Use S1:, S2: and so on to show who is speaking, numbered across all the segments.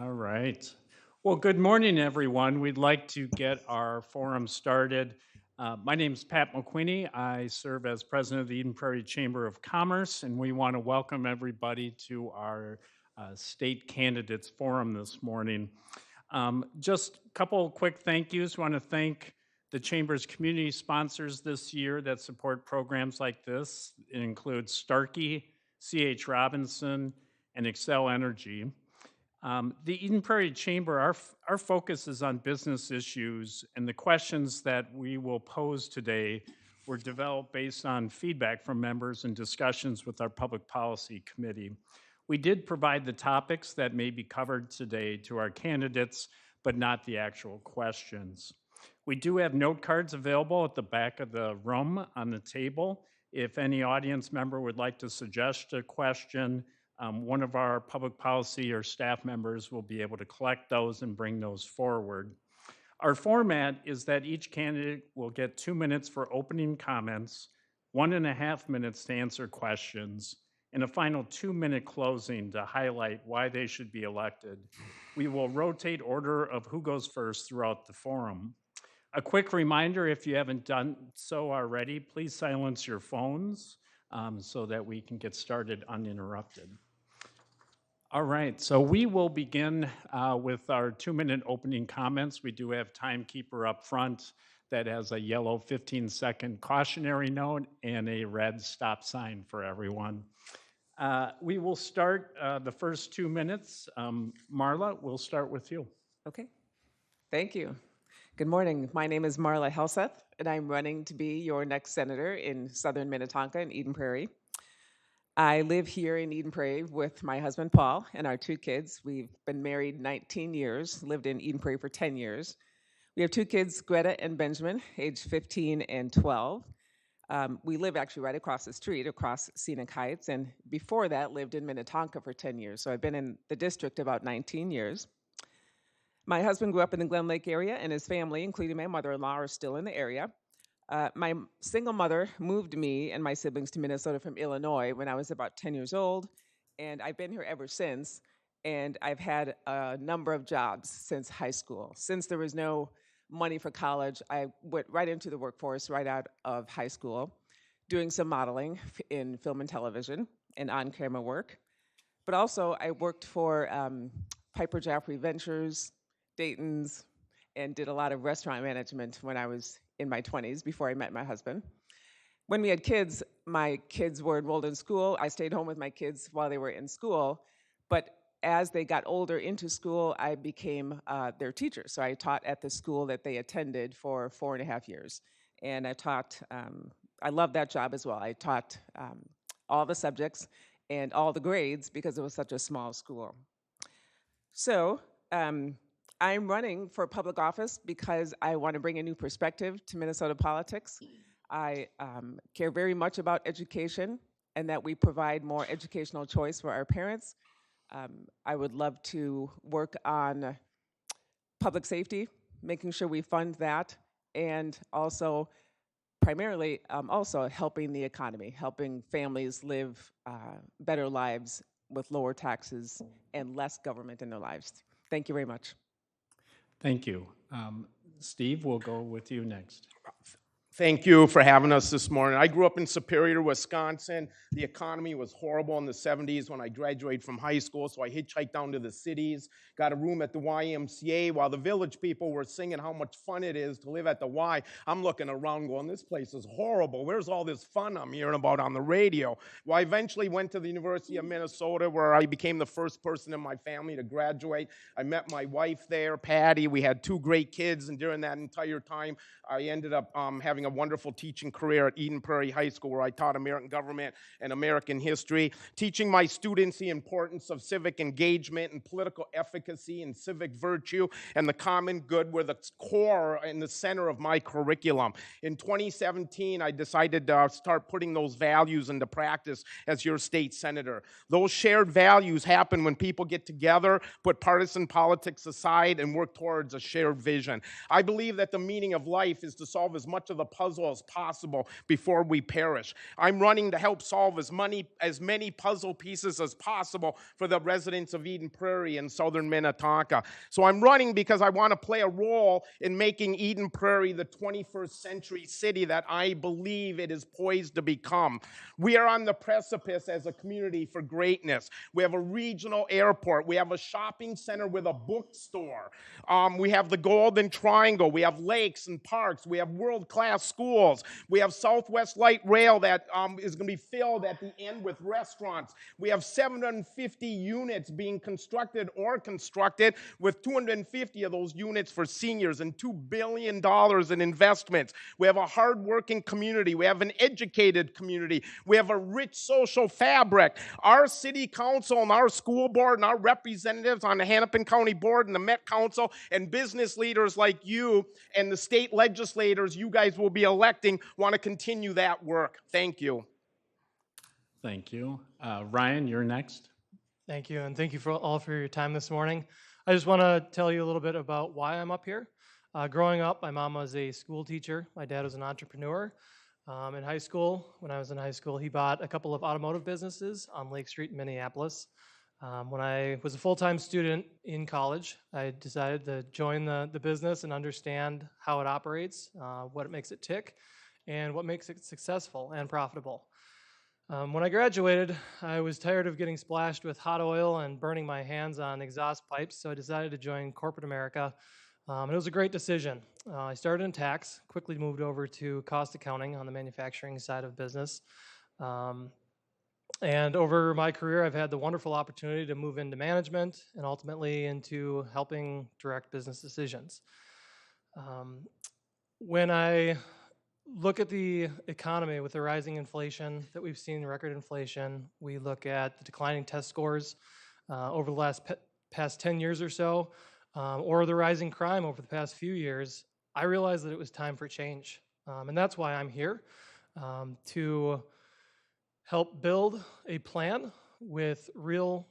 S1: All right. Well, good morning, everyone. We'd like to get our forum started. My name is Pat McQueenie. I serve as president of the Eden Prairie Chamber of Commerce, and we want to welcome everybody to our state candidates forum this morning. Just a couple of quick thank yous. We want to thank the Chamber's community sponsors this year that support programs like this. It includes Starkey, C.H. Robinson, and Excel Energy. The Eden Prairie Chamber, our focus is on business issues, and the questions that we will pose today were developed based on feedback from members and discussions with our Public Policy Committee. We did provide the topics that may be covered today to our candidates, but not the actual questions. We do have note cards available at the back of the room on the table. If any audience member would like to suggest a question, one of our public policy or staff members will be able to collect those and bring those forward. Our format is that each candidate will get 2 minutes for opening comments, 1.5 minutes to answer questions, and a final 2-minute closing to highlight why they should be elected. We will rotate order of who goes first throughout the forum. A quick reminder, if you haven't done so already, please silence your phones so that we can get started uninterrupted. All right, so we will begin with our 2-minute opening comments. We do have timekeeper up front that has a yellow 15-second cautionary note and a red stop sign for everyone. We will start the first 2 minutes. Marla, we'll start with you.
S2: Okay, thank you. Good morning. My name is Marla Helseth, and I'm running to be your next senator in southern Minnetonka and Eden Prairie. I live here in Eden Prairie with my husband, Paul, and our 2 kids. We've been married 19 years, lived in Eden Prairie for 10 years. We have 2 kids, Greta and Benjamin, aged 15 and 12. We live actually right across the street, across Scenic Heights, and before that lived in Minnetonka for 10 years. So I've been in the district about 19 years. My husband grew up in the Glen Lake area, and his family, including my mother-in-law, are still in the area. My single mother moved me and my siblings to Minnesota from Illinois when I was about 10 years old, and I've been here ever since, and I've had a number of jobs since high school. Since there was no money for college, I went right into the workforce right out of high school, doing some modeling in film and television and on-camera work. But also, I worked for Piper Jaffray Ventures, Dayton's, and did a lot of restaurant management when I was in my 20s before I met my husband. When we had kids, my kids were enrolled in school. I stayed home with my kids while they were in school, but as they got older into school, I became their teacher. So I taught at the school that they attended for 4.5 years. And I taught, I loved that job as well. I taught all the subjects and all the grades because it was such a small school. So I'm running for public office because I want to bring a new perspective to Minnesota politics. I care very much about education and that we provide more educational choice for our parents. I would love to work on public safety, making sure we fund that, and also primarily also helping the economy, helping families live better lives with lower taxes and less government in their lives. Thank you very much.
S1: Thank you. Steve, we'll go with you next.
S3: Thank you for having us this morning. I grew up in Superior, Wisconsin. The economy was horrible in the 70s when I graduated from high school, so I hitchhiked down to the cities, got a room at the YMCA. While the village people were singing how much fun it is to live at the Y, I'm looking around going, this place is horrible. Where's all this fun I'm hearing about on the radio? Well, I eventually went to the University of Minnesota, where I became the first person in my family to graduate. I met my wife there, Patty. We had 2 great kids, and during that entire time, I ended up having a wonderful teaching career at Eden Prairie High School, where I taught American government and American history, teaching my students the importance of civic engagement and political efficacy and civic virtue and the common good were the core and the center of my curriculum. In 2017, I decided to start putting those values into practice as your state senator. Those shared values happen when people get together, put partisan politics aside, and work towards a shared vision. I believe that the meaning of life is to solve as much of the puzzle as possible before we perish. I'm running to help solve as many puzzle pieces as possible for the residents of Eden Prairie and southern Minnetonka. So I'm running because I want to play a role in making Eden Prairie the 21st century city that I believe it is poised to become. We are on the precipice as a community for greatness. We have a regional airport. We have a shopping center with a bookstore. We have the Golden Triangle. We have lakes and parks. We have world-class schools. We have Southwest Light Rail that is going to be filled at the end with restaurants. We have 750 units being constructed with 250 of those units for seniors and $2 billion in investments. We have a hardworking community. We have an educated community. We have a rich social fabric. Our city council and our school board and our representatives on the Hennepin County Board and the Met Council and business leaders like you and the state legislators you guys will be electing want to continue that work. Thank you.
S1: Thank you. Ryan, you're next.
S4: Thank you, and thank you for your time this morning. I just want to tell you a little bit about why I'm up here. Growing up, my mom was a school teacher. My dad was an entrepreneur. In high school, when I was in high school, he bought a couple of automotive businesses on Lake Street in Minneapolis. When I was a full-time student in college, I decided to join the business and understand how it operates, what makes it tick, and what makes it successful and profitable. When I graduated, I was tired of getting splashed with hot oil and burning my hands on exhaust pipes, so I decided to join corporate America. And it was a great decision. I started in tax, quickly moved over to cost accounting on the manufacturing side of business. And over my career, I've had the wonderful opportunity to move into management and ultimately into helping direct business decisions. When I look at the economy with the rising inflation that we've seen, record inflation, we look at the declining test scores over the past 10 years or so, or the rising crime over the past few years, I realized that it was time for change. And that's why I'm here, to help build a plan with real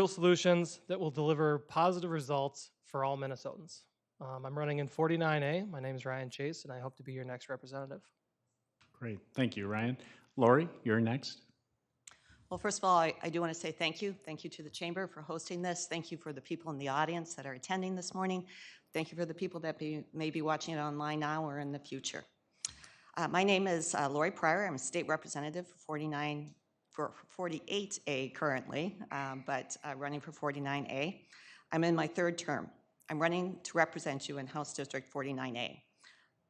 S4: solutions that will deliver positive results for all Minnesotans. I'm running in 49A. My name is Ryan Chase, and I hope to be your next representative.
S1: Great. Thank you, Ryan. Lori, you're next.
S5: Well, first of all, I do want to say thank you. Thank you to the Chamber for hosting this. Thank you for the people in the audience that are attending this morning. Thank you for the people that may be watching it online now or in the future. My name is Lori Pryor. I'm a state representative for 48A currently, but running for 49A. I'm in my third term. I'm running to represent you in House District 49A.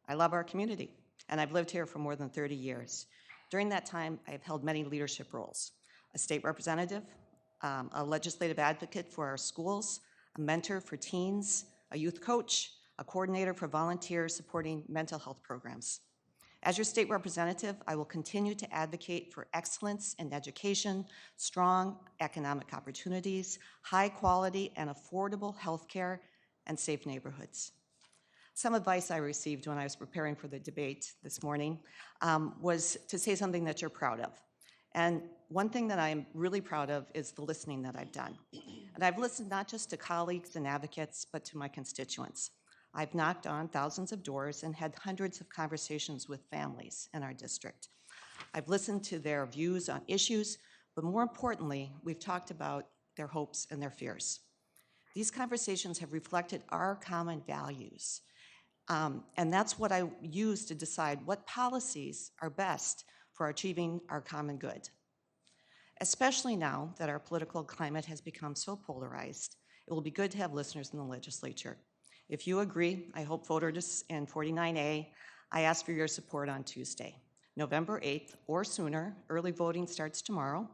S5: I love our community, and I've lived here for more than 30 years. During that time, I have held many leadership roles: a state representative, a legislative advocate for our schools, a mentor for teens, a youth coach, a coordinator for volunteers supporting mental health programs. As your state representative, I will continue to advocate for excellence in education, strong economic opportunities, high quality and affordable health care, and safe neighborhoods. Some advice I received when I was preparing for the debate this morning was to say something that you're proud of. And one thing that I'm really proud of is the listening that I've done. And I've listened not just to colleagues and advocates, but to my constituents. I've knocked on thousands of doors and had hundreds of conversations with families in our district. I've listened to their views on issues, but more importantly, we've talked about their hopes and their fears. These conversations have reflected our common values. And that's what I use to decide what policies are best for achieving our common good. Especially now that our political climate has become so polarized, it will be good to have listeners in the legislature. If you agree, I hope voters in 49A, I ask for your support on Tuesday, November 8th or sooner. Early voting starts tomorrow.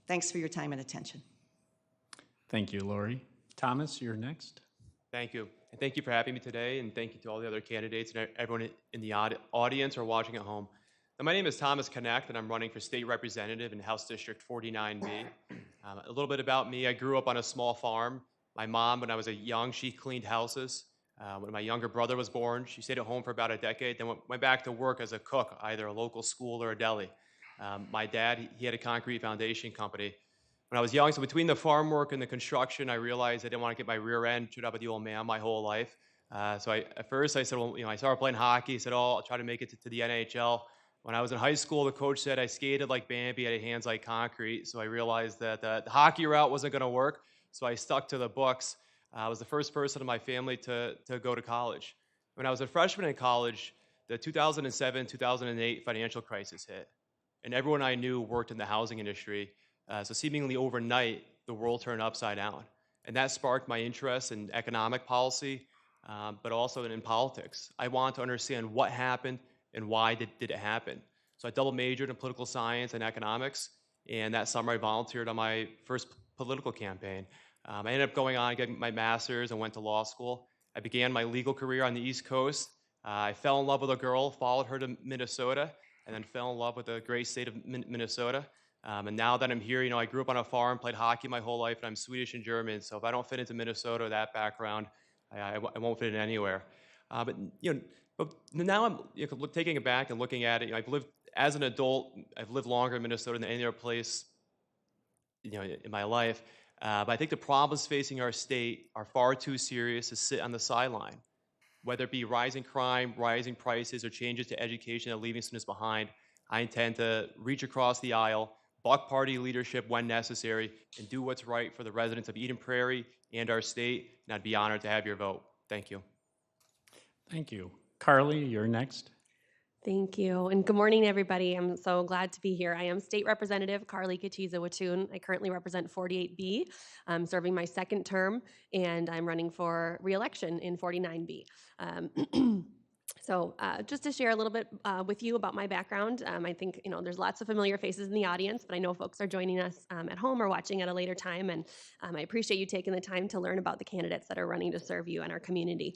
S5: Thanks for your time and attention.
S1: Thank you, Lori. Thomas, you're next.
S6: Thank you. And thank you for having me today, and thank you to all the other candidates and everyone in the audience or watching at home. Now, my name is Thomas Connect, and I'm running for state representative in House District 49B. A little bit about me: I grew up on a small farm. My mom, when I was young, she cleaned houses. When my younger brother was born, she stayed at home for about a decade, then went back to work as a cook, either a local school or a deli. My dad, he had a concrete foundation company. When I was young, so between the farm work and the construction, I realized I didn't want to get my rear end chewed up by the old man my whole life. At first I said, well, I started playing hockey. I said, oh, I'll try to make it to the NHL. When I was in high school, the coach said I skated like Bambi, I had hands like concrete. So I realized that the hockey route wasn't going to work. So I stuck to the books. I was the first person in my family to go to college. When I was a freshman in college, the 2007, 2008 financial crisis hit. And everyone I knew worked in the housing industry. So seemingly overnight, the world turned upside down. And that sparked my interest in economic policy, but also in politics. I wanted to understand what happened and why did it happen. So I double majored in political science and economics, and that summer I volunteered on my first political campaign. I ended up going on, getting my master's, and went to law school. I began my legal career on the East Coast. I fell in love with a girl, followed her to Minnesota, and then fell in love with the great state of Minnesota. And now that I'm here, I grew up on a farm, played hockey my whole life, and I'm Swedish and German. So if I don't fit into Minnesota, that background, I won't fit in anywhere. But now I'm taking it back and looking at it. I've lived as an adult. I've lived longer in Minnesota than any other place, in my life. But I think the problems facing our state are far too serious to sit on the sideline. Whether it be rising crime, rising prices, or changes to education that leaving students behind, I intend to reach across the aisle, buck party leadership when necessary, and do what's right for the residents of Eden Prairie and our state. And I'd be honored to have your vote. Thank you.
S1: Thank you. Carly, you're next.
S7: Thank you. And good morning, everybody. I'm so glad to be here. I am State Representative Carly Katiza-Wattoon. I currently represent 48B. I'm serving my second term, and I'm running for re-election in 49B. So just to share a little bit with you about my background, I think there's lots of familiar faces in the audience, but I know folks are joining us at home or watching at a later time, and I appreciate you taking the time to learn about the candidates that are running to serve you and our community.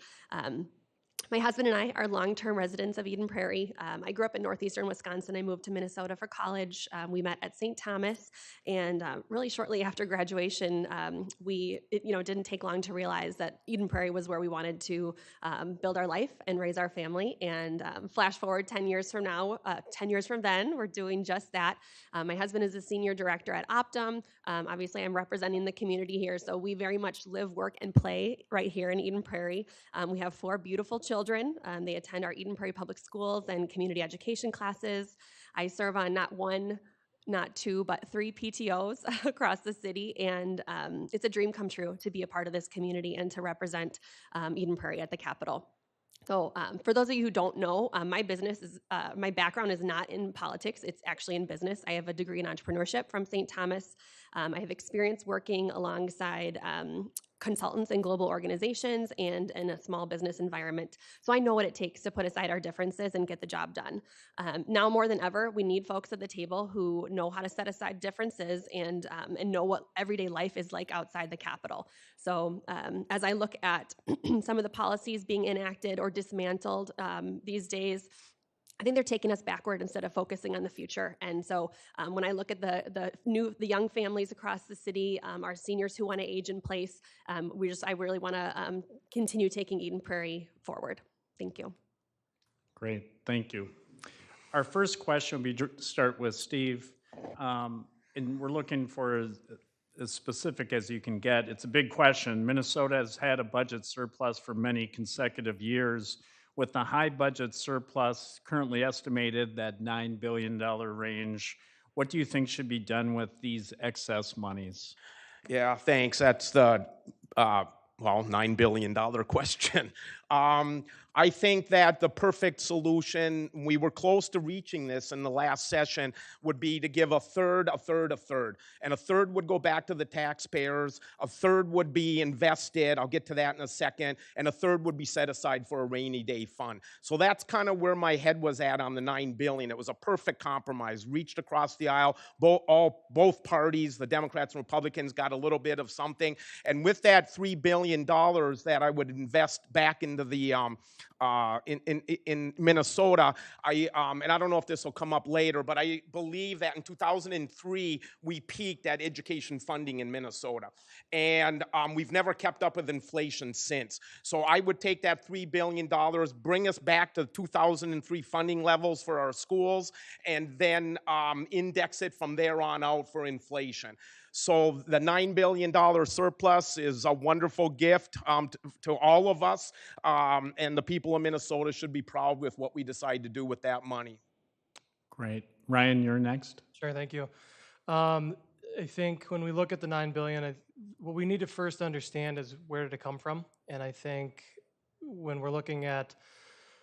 S7: My husband and I are long-term residents of Eden Prairie. I grew up in northeastern Wisconsin. I moved to Minnesota for college. We met at St. Thomas, and really shortly after graduation, it didn't take long to realize that Eden Prairie was where we wanted to build our life and raise our family. And flash forward 10 years from now, 10 years from then, we're doing just that. My husband is a senior director at Optum. Obviously, I'm representing the community here, so we very much live, work, and play right here in Eden Prairie. We have 4 beautiful children. They attend our Eden Prairie Public Schools and community education classes. I serve on not 1, not 2, but 3 PTOs across the city, and it's a dream come true to be a part of this community and to represent Eden Prairie at the Capitol. So for those of you who don't know, my background is not in politics, it's actually in business. I have a degree in entrepreneurship from St. Thomas. I have experience working alongside consultants in global organizations and in a small business environment. So I know what it takes to put aside our differences and get the job done. Now more than ever, we need folks at the table who know how to set aside differences and know what everyday life is like outside the Capitol. So as I look at some of the policies being enacted or dismantled these days, I think they're taking us backward instead of focusing on the future. And so when I look at the young families across the city, our seniors who want to age in place, I really want to continue taking Eden Prairie forward. Thank you.
S1: Great, thank you. Our first question will be start with Steve, and we're looking for as specific as you can get. It's a big question. Minnesota has had a budget surplus for many consecutive years. With the high budget surplus currently estimated that $9 billion range, what do you think should be done with these excess monies?
S3: Yeah, thanks. That's the $9 billion question. I think that the perfect solution, we were close to reaching this in the last session, would be to give a third. And a third would go back to the taxpayers, a third would be invested, I'll get to that in a second, and a third would be set aside for a rainy day fund. So that's kind of where my head was at on the $9 billion. It was a perfect compromise, reached across the aisle, both parties, the Democrats and Republicans, got a little bit of something. And with that $3 billion that I would invest back into the in Minnesota, and I don't know if this will come up later, but I believe that in 2003 we peaked at education funding in Minnesota, and we've never kept up with inflation since. So I would take that $3 billion, bring us back to 2003 funding levels for our schools, and then index it from there on out for inflation. So the $9 billion surplus is a wonderful gift to all of us, and the people of Minnesota should be proud with what we decide to do with that money.
S1: Great. Ryan, you're next.
S4: Sure, thank you. I think when we look at the 9 billion, what we need to first understand is where did it come from? And I think when we're looking at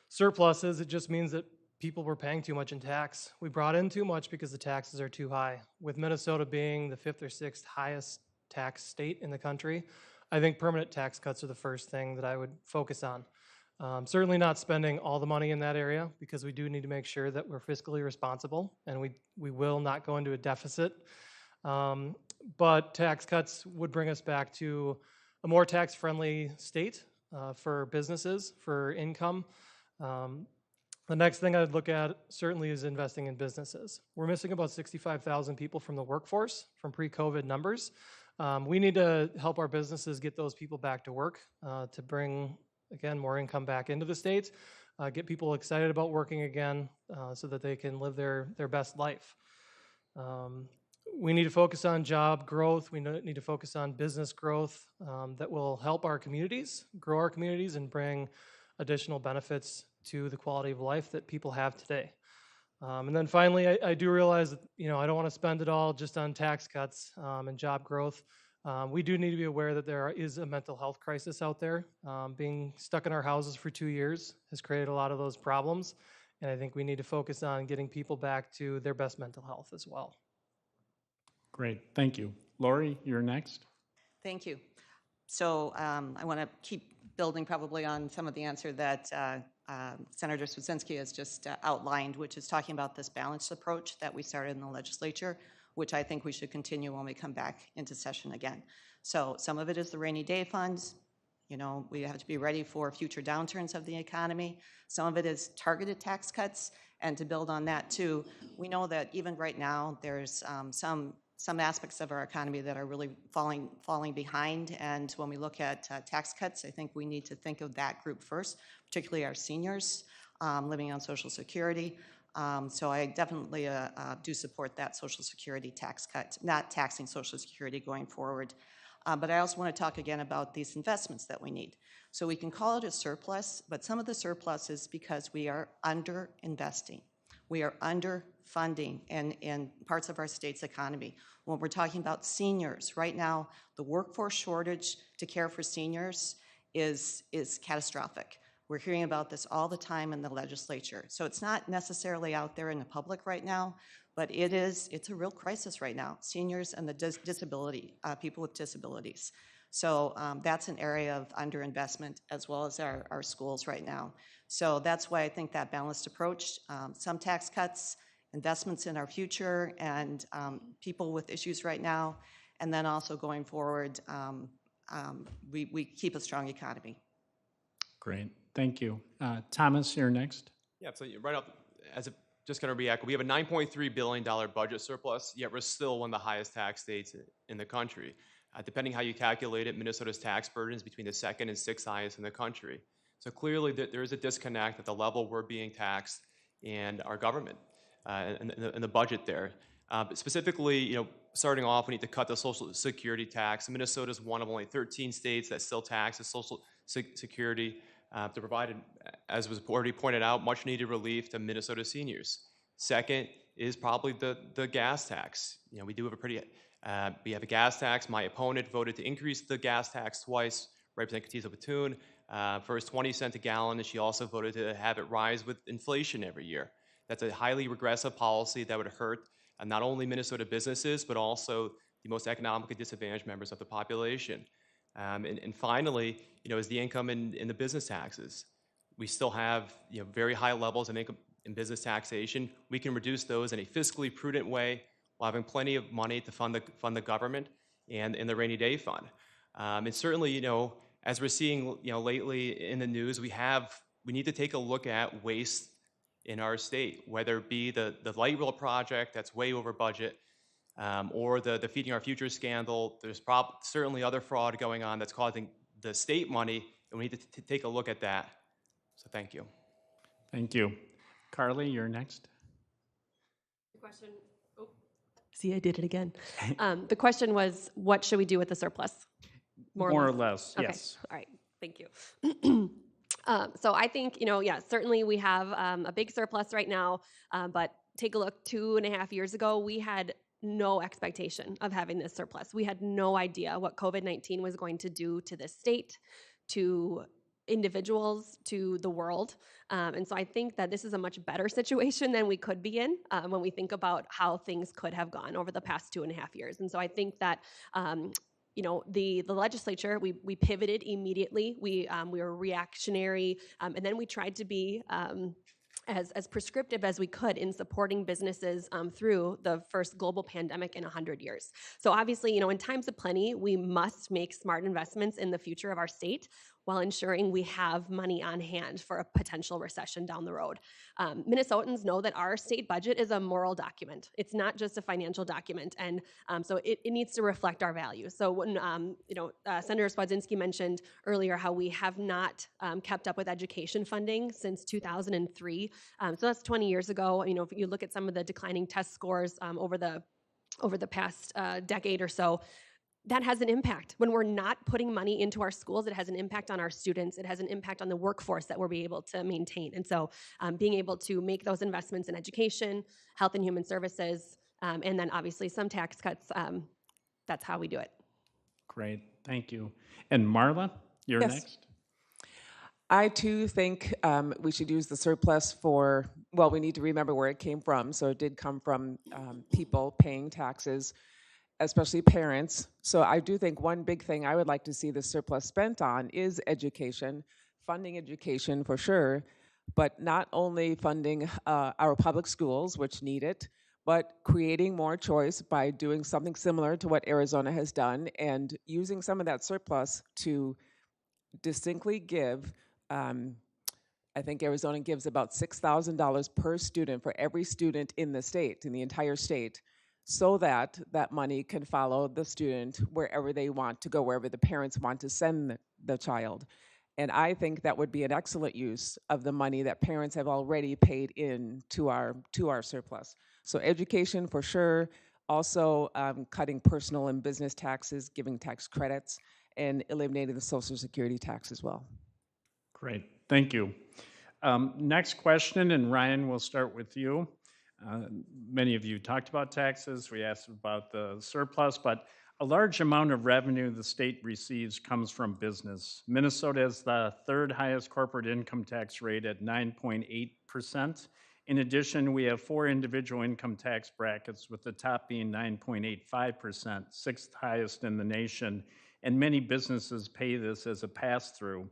S4: surpluses, it just means that people were paying too much in tax. We brought in too much because the taxes are too high. With Minnesota being the 5th or 6th highest tax state in the country, I think permanent tax cuts are the first thing that I would focus on. Certainly not spending all the money in that area, because we do need to make sure that we're fiscally responsible and we will not go into a deficit. But tax cuts would bring us back to a more tax-friendly state for businesses, for income. The next thing I'd look at certainly is investing in businesses. We're missing about 65,000 people from the workforce from pre-COVID numbers. We need to help our businesses get those people back to work to bring, again, more income back into the state, get people excited about working again so that they can live their best life. We need to focus on job growth. We need to focus on business growth that will help our communities, grow our communities, and bring additional benefits to the quality of life that people have today. And then finally, I do realize that, I don't want to spend it all just on tax cuts and job growth. We do need to be aware that there is a mental health crisis out there. Being stuck in our houses for 2 years has created a lot of those problems. And I think we need to focus on getting people back to their best mental health as well.
S1: Great. Thank you. Lori, you're next.
S5: Thank you. So I want to keep building probably on some of the answer that Senator Swedzinski has just outlined, which is talking about this balanced approach that we started in the legislature, which I think we should continue when we come back into session again. So some of it is the rainy day funds. We have to be ready for future downturns of the economy. Some of it is targeted tax cuts. And to build on that too, we know that even right now there's some aspects of our economy that are really falling behind. And when we look at tax cuts, I think we need to think of that group first, particularly our seniors living on Social Security. So I definitely do support that Social Security tax cut, not taxing Social Security going forward. But I also want to talk again about these investments that we need. So we can call it a surplus, but some of the surplus is because we are under-investing. We are underfunding in parts of our state's economy. When we're talking about seniors, right now, the workforce shortage to care for seniors is catastrophic. We're hearing about this all the time in the legislature. So it's not necessarily out there in the public right now, but it's a real crisis right now, seniors and the disability, people with disabilities. So that's an area of underinvestment as well as our schools right now. So that's why I think that balanced approach, some tax cuts, investments in our future, and people with issues right now, and then also going forward, we keep a strong economy.
S1: Great. Thank you. Thomas, you're next.
S6: Yeah, so right up, just going to react, we have a $9.3 billion budget surplus, yet we're still one of the highest tax states in the country. Depending how you calculate it, Minnesota's tax burden is between the 2nd and 6th highest in the country. So clearly there is a disconnect at the level we're being taxed and our government and the budget there. But specifically, starting off, we need to cut the Social Security tax. Minnesota is one of only 13 states that still taxes Social Security to provide, as was already pointed out, much needed relief to Minnesota seniors. Second is probably the gas tax. We do have we have a gas tax. My opponent voted to increase the gas tax twice, Representative Katiza Batoon. First 20 cents a gallon, and she also voted to have it rise with inflation every year. That's a highly regressive policy that would hurt not only Minnesota businesses, but also the most economically disadvantaged members of the population. And finally, is the income in the business taxes. We still have very high levels of income in business taxation. We can reduce those in a fiscally prudent way while having plenty of money to fund the government and in the rainy day fund. And certainly, as we're seeing, lately in the news, we need to take a look at waste in our state, whether it be the light rail project that's way over budget, or the Feeding Our Future scandal. There's certainly other fraud going on that's causing the state money, and we need to take a look at that. So thank you.
S1: Thank you. Carly, you're next.
S7: Question. Oh, See, I did it again. The question was, what should we do with the surplus?
S1: More or less,
S7: Okay.
S1: yes.
S7: All right. Thank you. So I think, yeah, certainly we have a big surplus right now, but take a look, 2.5 years ago, we had no expectation of having this surplus. We had no idea what COVID-19 was going to do to the state, to individuals, to the world. And so I think that this is a much better situation than we could be in when we think about how things could have gone over the past 2.5 years. And so I think that the legislature, we pivoted immediately. We were reactionary, and then we tried to be as prescriptive as we could in supporting businesses through the first global pandemic in 100 years. So obviously, in times of plenty, we must make smart investments in the future of our state while ensuring we have money on hand for a potential recession down the road. Minnesotans know that our state budget is a moral document. It's not just a financial document, and so it needs to reflect our values. So when Senator Swadzinski mentioned earlier how we have not kept up with education funding since 2003, so that's 20 years ago. If you look at some of the declining test scores over the past decade or so, that has an impact. When we're not putting money into our schools, it has an impact on our students. It has an impact on the workforce that we'll be able to maintain. And so being able to make those investments in education, health and human services, and then obviously some tax cuts, that's how we do it.
S1: Great, thank you. And Marla, you're
S2: Yes.
S1: next.
S2: I too think we should use the surplus we need to remember where it came from. So it did come from people paying taxes, especially parents. So I do think one big thing I would like to see the surplus spent on is education, funding education for sure, but not only funding our public schools, which need it, but creating more choice by doing something similar to what Arizona has done and using some of that surplus to distinctly give. I think Arizona gives about $6,000 per student for every student in the entire state, so that that money can follow the student wherever they want to go, wherever the parents want to send the child. And I think that would be an excellent use of the money that parents have already paid in to our surplus. So education for sure, also cutting personal and business taxes, giving tax credits, and eliminating the Social Security tax as well.
S1: Great, thank you. Next question, and Ryan, we'll start with you. Many of you talked about taxes. We asked about the surplus, but a large amount of revenue the state receives comes from business. Minnesota has the third highest corporate income tax rate at 9.8%. In addition, we have 4 individual income tax brackets, with the top being 9.85%, sixth highest in the nation, and many businesses pay this as a pass-through.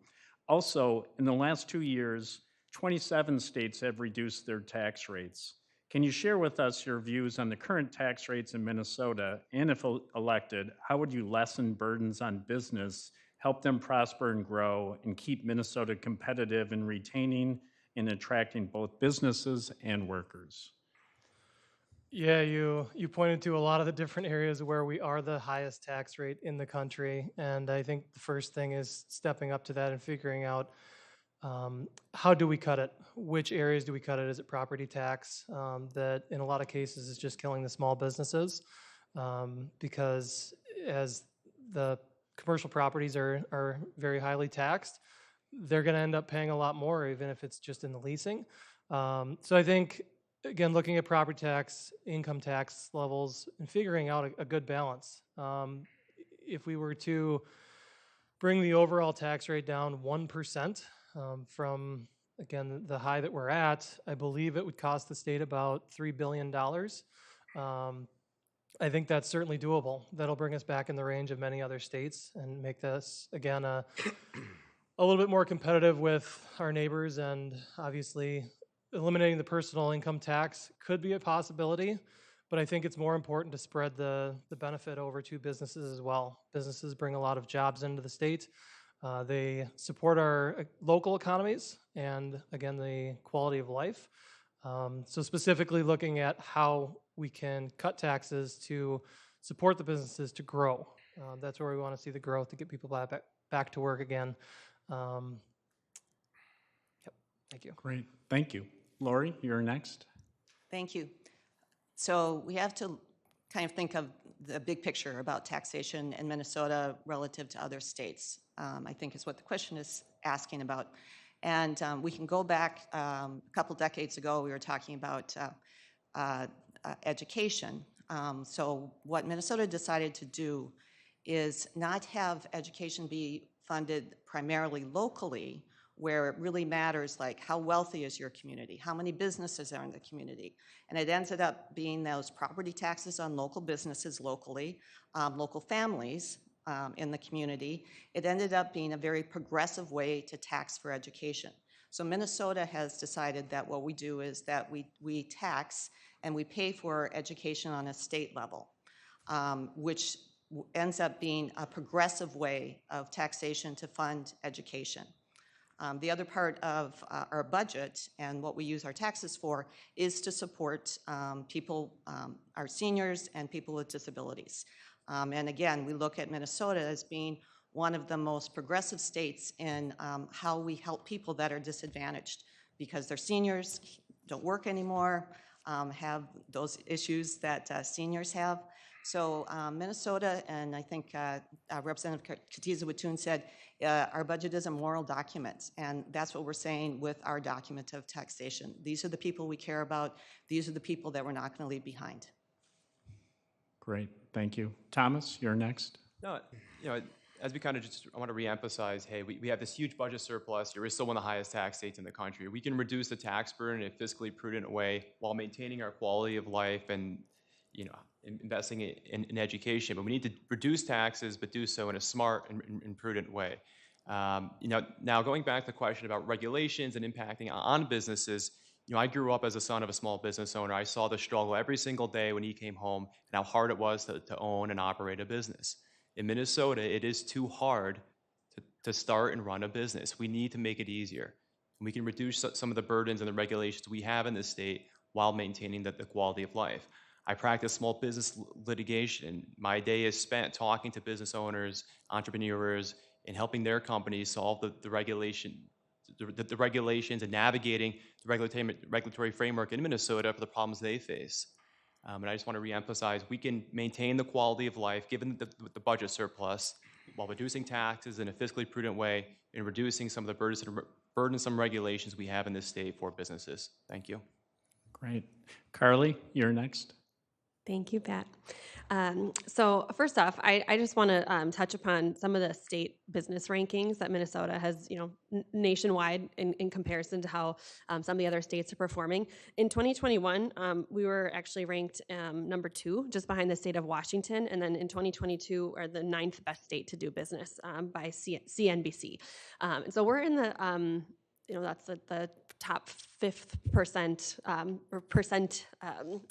S1: Also, in the last 2 years, 27 states have reduced their tax rates. Can you share with us your views on the current tax rates in Minnesota? And if elected, how would you lessen burdens on business, help them prosper and grow, and keep Minnesota competitive in retaining and attracting both businesses and workers?
S4: Yeah, you pointed to a lot of the different areas where we are the highest tax rate in the country. And I think the first thing is stepping up to that and figuring out how do we cut it? Which areas do we cut it? Is it property tax that in a lot of cases is just killing the small businesses? Because as the commercial properties are very highly taxed, they're going to end up paying a lot more, even if it's just in the leasing. So I think, again, looking at property tax, income tax levels, and figuring out a good balance. If we were to bring the overall tax rate down 1%, from, again, the high that we're at, I believe it would cost the state about $3 billion. I think that's certainly doable. That'll bring us back in the range of many other states and make this, again, a little bit more competitive with our neighbors. And obviously, eliminating the personal income tax could be a possibility, but I think it's more important to spread the benefit over to businesses as well. Businesses bring a lot of jobs into the state. They support our local economies and, again, the quality of life. So specifically looking at how we can cut taxes to support the businesses to grow. That's where we want to see the growth, to get people back to work again. Yep, thank you.
S1: Great, thank you. Lori, you're next.
S5: Thank you. So we have to kind of think of the big picture about taxation in Minnesota relative to other states, I think is what the question is asking about. And we can go back a couple decades ago, we were talking about education. So what Minnesota decided to do is not have education be funded primarily locally, where it really matters, like how wealthy is your community, how many businesses are in the community. And it ended up being those property taxes on local businesses locally, local families in the community. It ended up being a very progressive way to tax for education. So Minnesota has decided that what we do is that we tax and we pay for education on a state level, which ends up being a progressive way of taxation to fund education. The other part of our budget and what we use our taxes for is to support people, our seniors and people with disabilities. And again, we look at Minnesota as being one of the most progressive states in how we help people that are disadvantaged because their seniors don't work anymore, have those issues that seniors have. So Minnesota, and I think Representative Katiza-Watun said, our budget is a moral document, and that's what we're saying with our document of taxation. These are the people we care about. These are the people that we're not going to leave behind.
S1: Great, thank you. Thomas, you're next.
S6: No, as we kind of just, I want to reemphasize, hey, we have this huge budget surplus. We're still one of the highest tax states in the country. We can reduce the tax burden in a fiscally prudent way while maintaining our quality of life and, investing in education. But we need to reduce taxes, but do so in a smart and prudent way. Now going back to the question about regulations and impacting on businesses, I grew up as a son of a small business owner. I saw the struggle every single day when he came home and how hard it was to own and operate a business. In Minnesota, it is too hard to start and run a business. We need to make it easier. We can reduce some of the burdens and the regulations we have in this state while maintaining the quality of life. I practice small business litigation. My day is spent talking to business owners, entrepreneurs, and helping their companies solve the regulations and navigating the regulatory framework in Minnesota for the problems they face. And I just want to reemphasize, we can maintain the quality of life given the budget surplus while reducing taxes in a fiscally prudent way and reducing some of the burdensome regulations we have in this state for businesses. Thank you.
S1: Great. Carly, you're next.
S7: Thank you, Pat. So first off, I just want to touch upon some of the state business rankings that Minnesota has, nationwide in comparison to how some of the other states are performing. In 2021, we were actually ranked number 2, just behind the state of Washington, and then in 2022, are the 9th best state to do business by CNBC. And so we're in the that's the top 5% or percent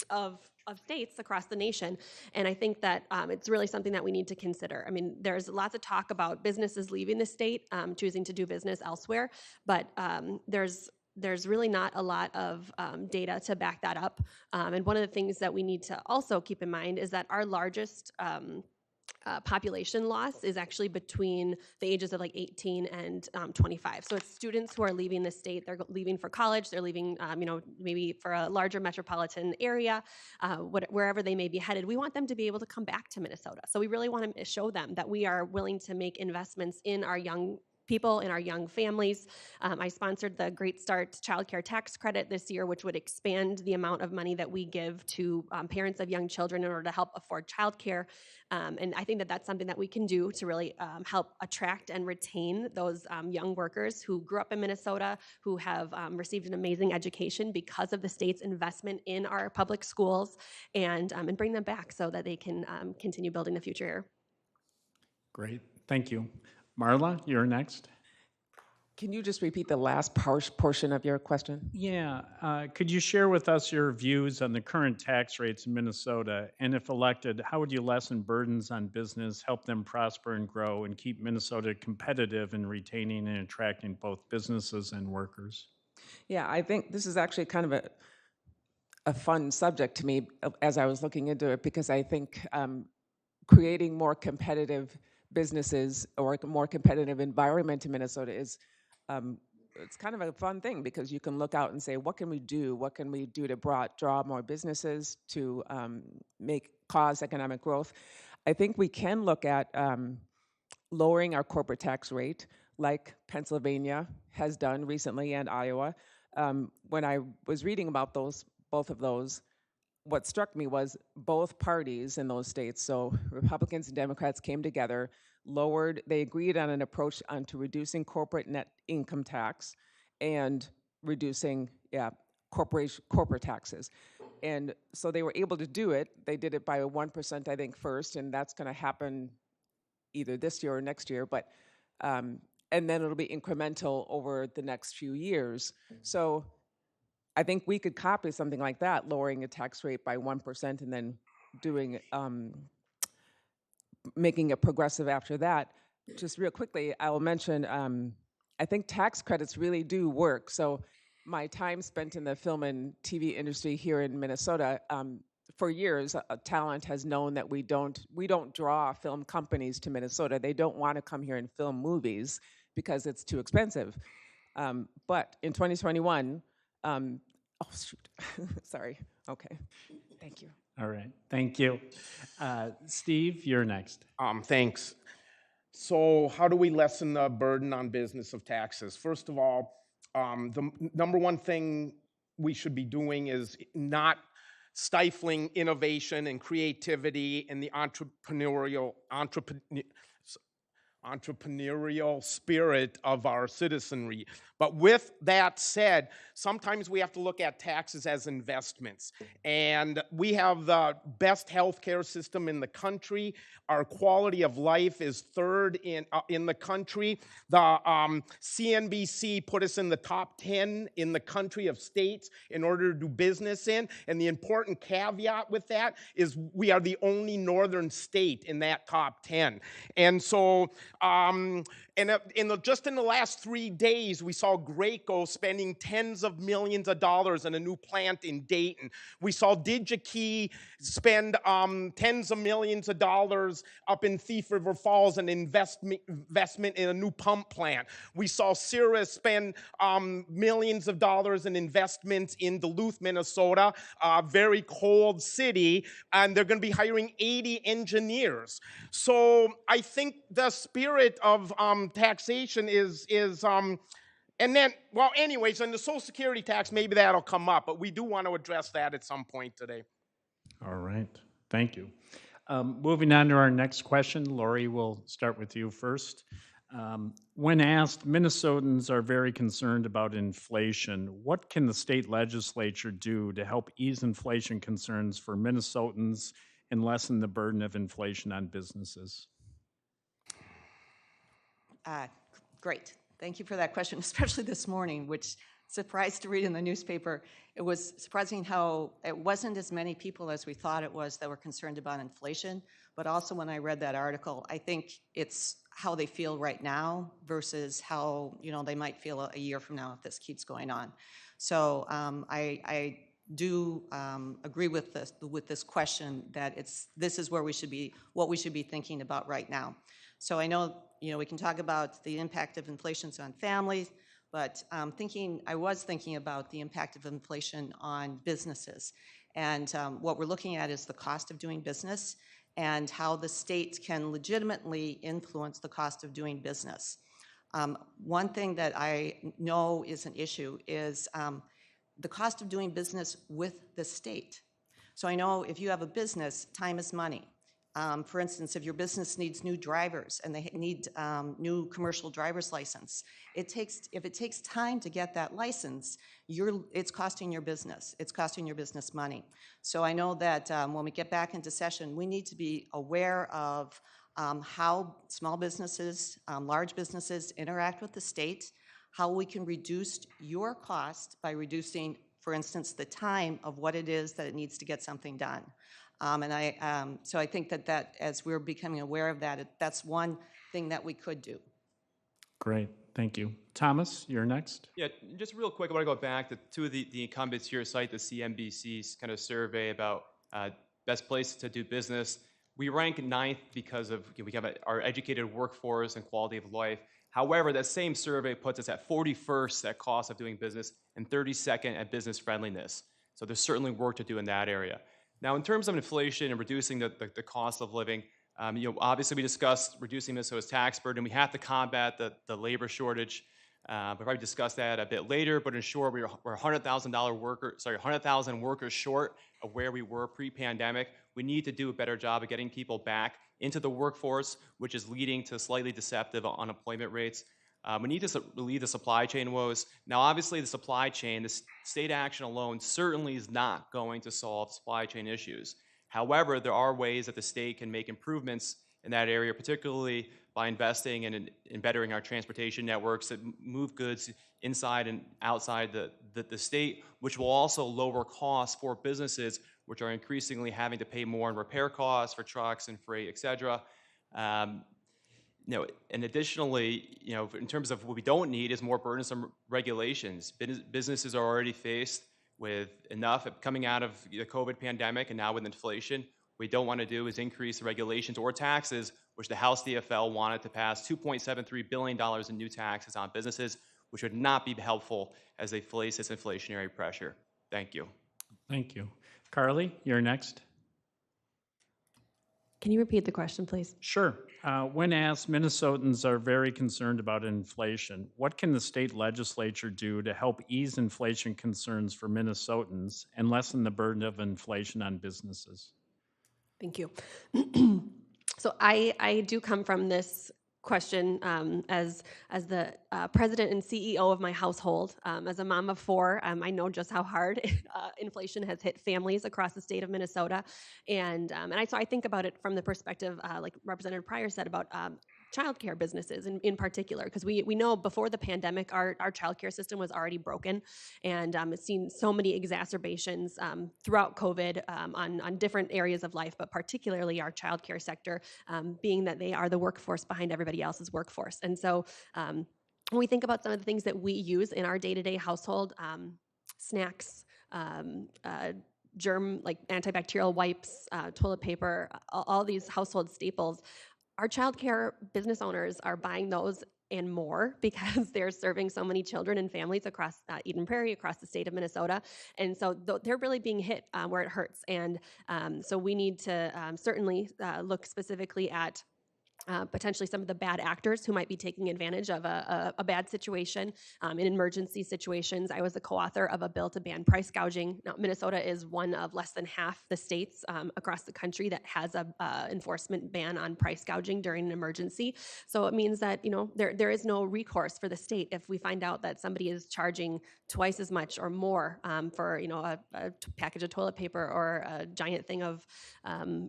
S7: of states across the nation. And I think that it's really something that we need to consider. I mean, there's lots of talk about businesses leaving the state, choosing to do business elsewhere, but there's really not a lot of data to back that up. And one of the things that we need to also keep in mind is that our largest population loss is actually between the ages of 18 and 25. So it's students who are leaving the state. They're leaving for college. They're leaving, maybe for a larger metropolitan area, wherever they may be headed. We want them to be able to come back to Minnesota. So we really want to show them that we are willing to make investments in our young people, in our young families. I sponsored the Great Start Child Care Tax Credit this year, which would expand the amount of money that we give to parents of young children in order to help afford childcare. And I think that that's something that we can do to really help attract and retain those young workers who grew up in Minnesota, who have received an amazing education because of the state's investment in our public schools, and bring them back so that they can continue building the future here.
S1: Great, thank you. Marla, you're next.
S2: Can you just repeat the last portion of your question?
S1: Yeah, could you share with us your views on the current tax rates in Minnesota? And if elected, how would you lessen burdens on business, help them prosper and grow, and keep Minnesota competitive in retaining and attracting both businesses and workers?
S2: Yeah, I think this is actually kind of a fun subject to me as I was looking into it, because I think creating more competitive businesses or a more competitive environment in Minnesota is it's kind of a fun thing, because you can look out and say, what can we do? What can we do to draw more businesses, to make cause economic growth. I think we can look at lowering our corporate tax rate, like Pennsylvania has done recently and Iowa. When I was reading about both of those, what struck me was both parties in those states, so Republicans and Democrats came together, they agreed on an approach onto reducing corporate net income tax and reducing, corporate taxes. And so they were able to do it. They did it by 1%, I think, first, and that's going to happen either this year or next year, but and then it'll be incremental over the next few years. So I think we could copy something like that, lowering a tax rate by 1% and then doing making it progressive after that. Just real quickly, I will mention I think tax credits really do work. So my time spent in the film and TV industry here in Minnesota, for years, talent has known that we don't draw film companies to Minnesota. They don't want to come here and film movies because it's too expensive. But in 2021, oh shoot, sorry. Okay, thank you.
S1: All right, thank you. Steve, you're next.
S3: Thanks. So how do we lessen the burden on business of taxes? First of all, the number one thing we should be doing is not stifling innovation and creativity and the entrepreneurial spirit of our citizenry. But with that said, sometimes we have to look at taxes as investments. And we have the best healthcare system in the country. Our quality of life is third in the country. The CNBC put us in the top 10 in the country of states in order to do business in. And the important caveat with that is we are the only northern state in that top 10. And so just in the last 3 days, we saw Graco spending tens of millions of dollars in a new plant in Dayton. We saw DigiKey spend tens of millions of dollars up in Thief River Falls, an investment in a new pump plant. We saw Cirrus spend millions of dollars in investments in Duluth, Minnesota, a very cold city, and they're going to be hiring 80 engineers. So I think the spirit of taxation is and then, well, anyways, and the Social Security tax, maybe that'll come up, but we do want to address that at some point today.
S1: All right, thank you. Moving on to our next question, Lori, we'll start with you first. When asked, Minnesotans are very concerned about inflation. What can the state legislature do to help ease inflation concerns for Minnesotans and lessen the burden of inflation on businesses?
S5: Great. Thank you for that question, especially this morning, which surprised to read in the newspaper. It was surprising how it wasn't as many people as we thought it was that were concerned about inflation. But also when I read that article, I think it's how they feel right now versus how they might feel a year from now if this keeps going on. So I do agree with this question that this is where what we should be thinking about right now. So I know we can talk about the impact of inflation on families, but I was thinking about the impact of inflation on businesses. And what we're looking at is the cost of doing business and how the state can legitimately influence the cost of doing business. One thing that I know is an issue is the cost of doing business with the state. So I know if you have a business, time is money. For instance, if your business needs new drivers and they need new commercial driver's license, if it takes time to get that license, it's costing your business. It's costing your business money. So I know that when we get back into session, we need to be aware of how small businesses, large businesses interact with the state, how we can reduce your cost by reducing, for instance, the time of what it is that it needs to get something done. So I think that as we're becoming aware of that, that's one thing that we could do.
S1: Great, thank you. Thomas, you're next.
S6: Yeah, just real quick, I want to go back to two of the incumbents here cite the CNBC's kind of survey about best places to do business. We rank 9th because of we have our educated workforce and quality of life. However, that same survey puts us at 41st at cost of doing business and 32nd at business friendliness. So there's certainly work to do in that area. Now, in terms of inflation and reducing the cost of living, obviously we discussed reducing Minnesota's tax burden. We have to combat the labor shortage. We'll probably discuss that a bit later, but in short, we're 100,000 workers short of where we were pre-pandemic. We need to do a better job of getting people back into the workforce, which is leading to slightly deceptive unemployment rates. We need to relieve the supply chain woes. Now, obviously, the supply chain, the state action alone certainly is not going to solve supply chain issues. However, there are ways that the state can make improvements in that area, particularly by investing in bettering our transportation networks that move goods inside and outside the state, which will also lower costs for businesses, which are increasingly having to pay more in repair costs for trucks and freight, et cetera. And additionally, in terms of what we don't need is more burdensome regulations. Businesses are already faced with enough coming out of the COVID pandemic and now with inflation. What we don't want to do is increase the regulations or taxes, which the House DFL wanted to pass $2.73 billion in new taxes on businesses, which would not be helpful as they face this inflationary pressure. Thank you.
S1: Thank you. Carly, you're next.
S7: Can you repeat the question, please?
S1: Sure. When asked, Minnesotans are very concerned about inflation. What can the state legislature do to help ease inflation concerns for Minnesotans and lessen the burden of inflation on businesses?
S7: Thank you. So I do come from this question as the president and CEO of my household. As a mom of four, I know just how hard inflation has hit families across the state of Minnesota, and so I think about it from the perspective, like Representative Pryor said, about childcare businesses in particular, because we know before the pandemic, our childcare system was already broken, and it's seen so many exacerbations throughout COVID on different areas of life, but particularly our childcare sector, being that they are the workforce behind everybody else's workforce. And so when we think about some of the things that we use in our day-to-day household, snacks, germ, like antibacterial wipes, toilet paper, all these household staples, our childcare business owners are buying those and more because they're serving so many children and families across Eden Prairie, across the state of Minnesota. And so they're really being hit where it hurts. And so we need to certainly look specifically at potentially some of the bad actors who might be taking advantage of a bad situation. In emergency situations, I was the co-author of a bill to ban price gouging. Now, Minnesota is one of less than half the states across the country that has a enforcement ban on price gouging during an emergency. So it means that there is no recourse for the state if we find out that somebody is charging twice as much or more for a package of toilet paper or a giant thing of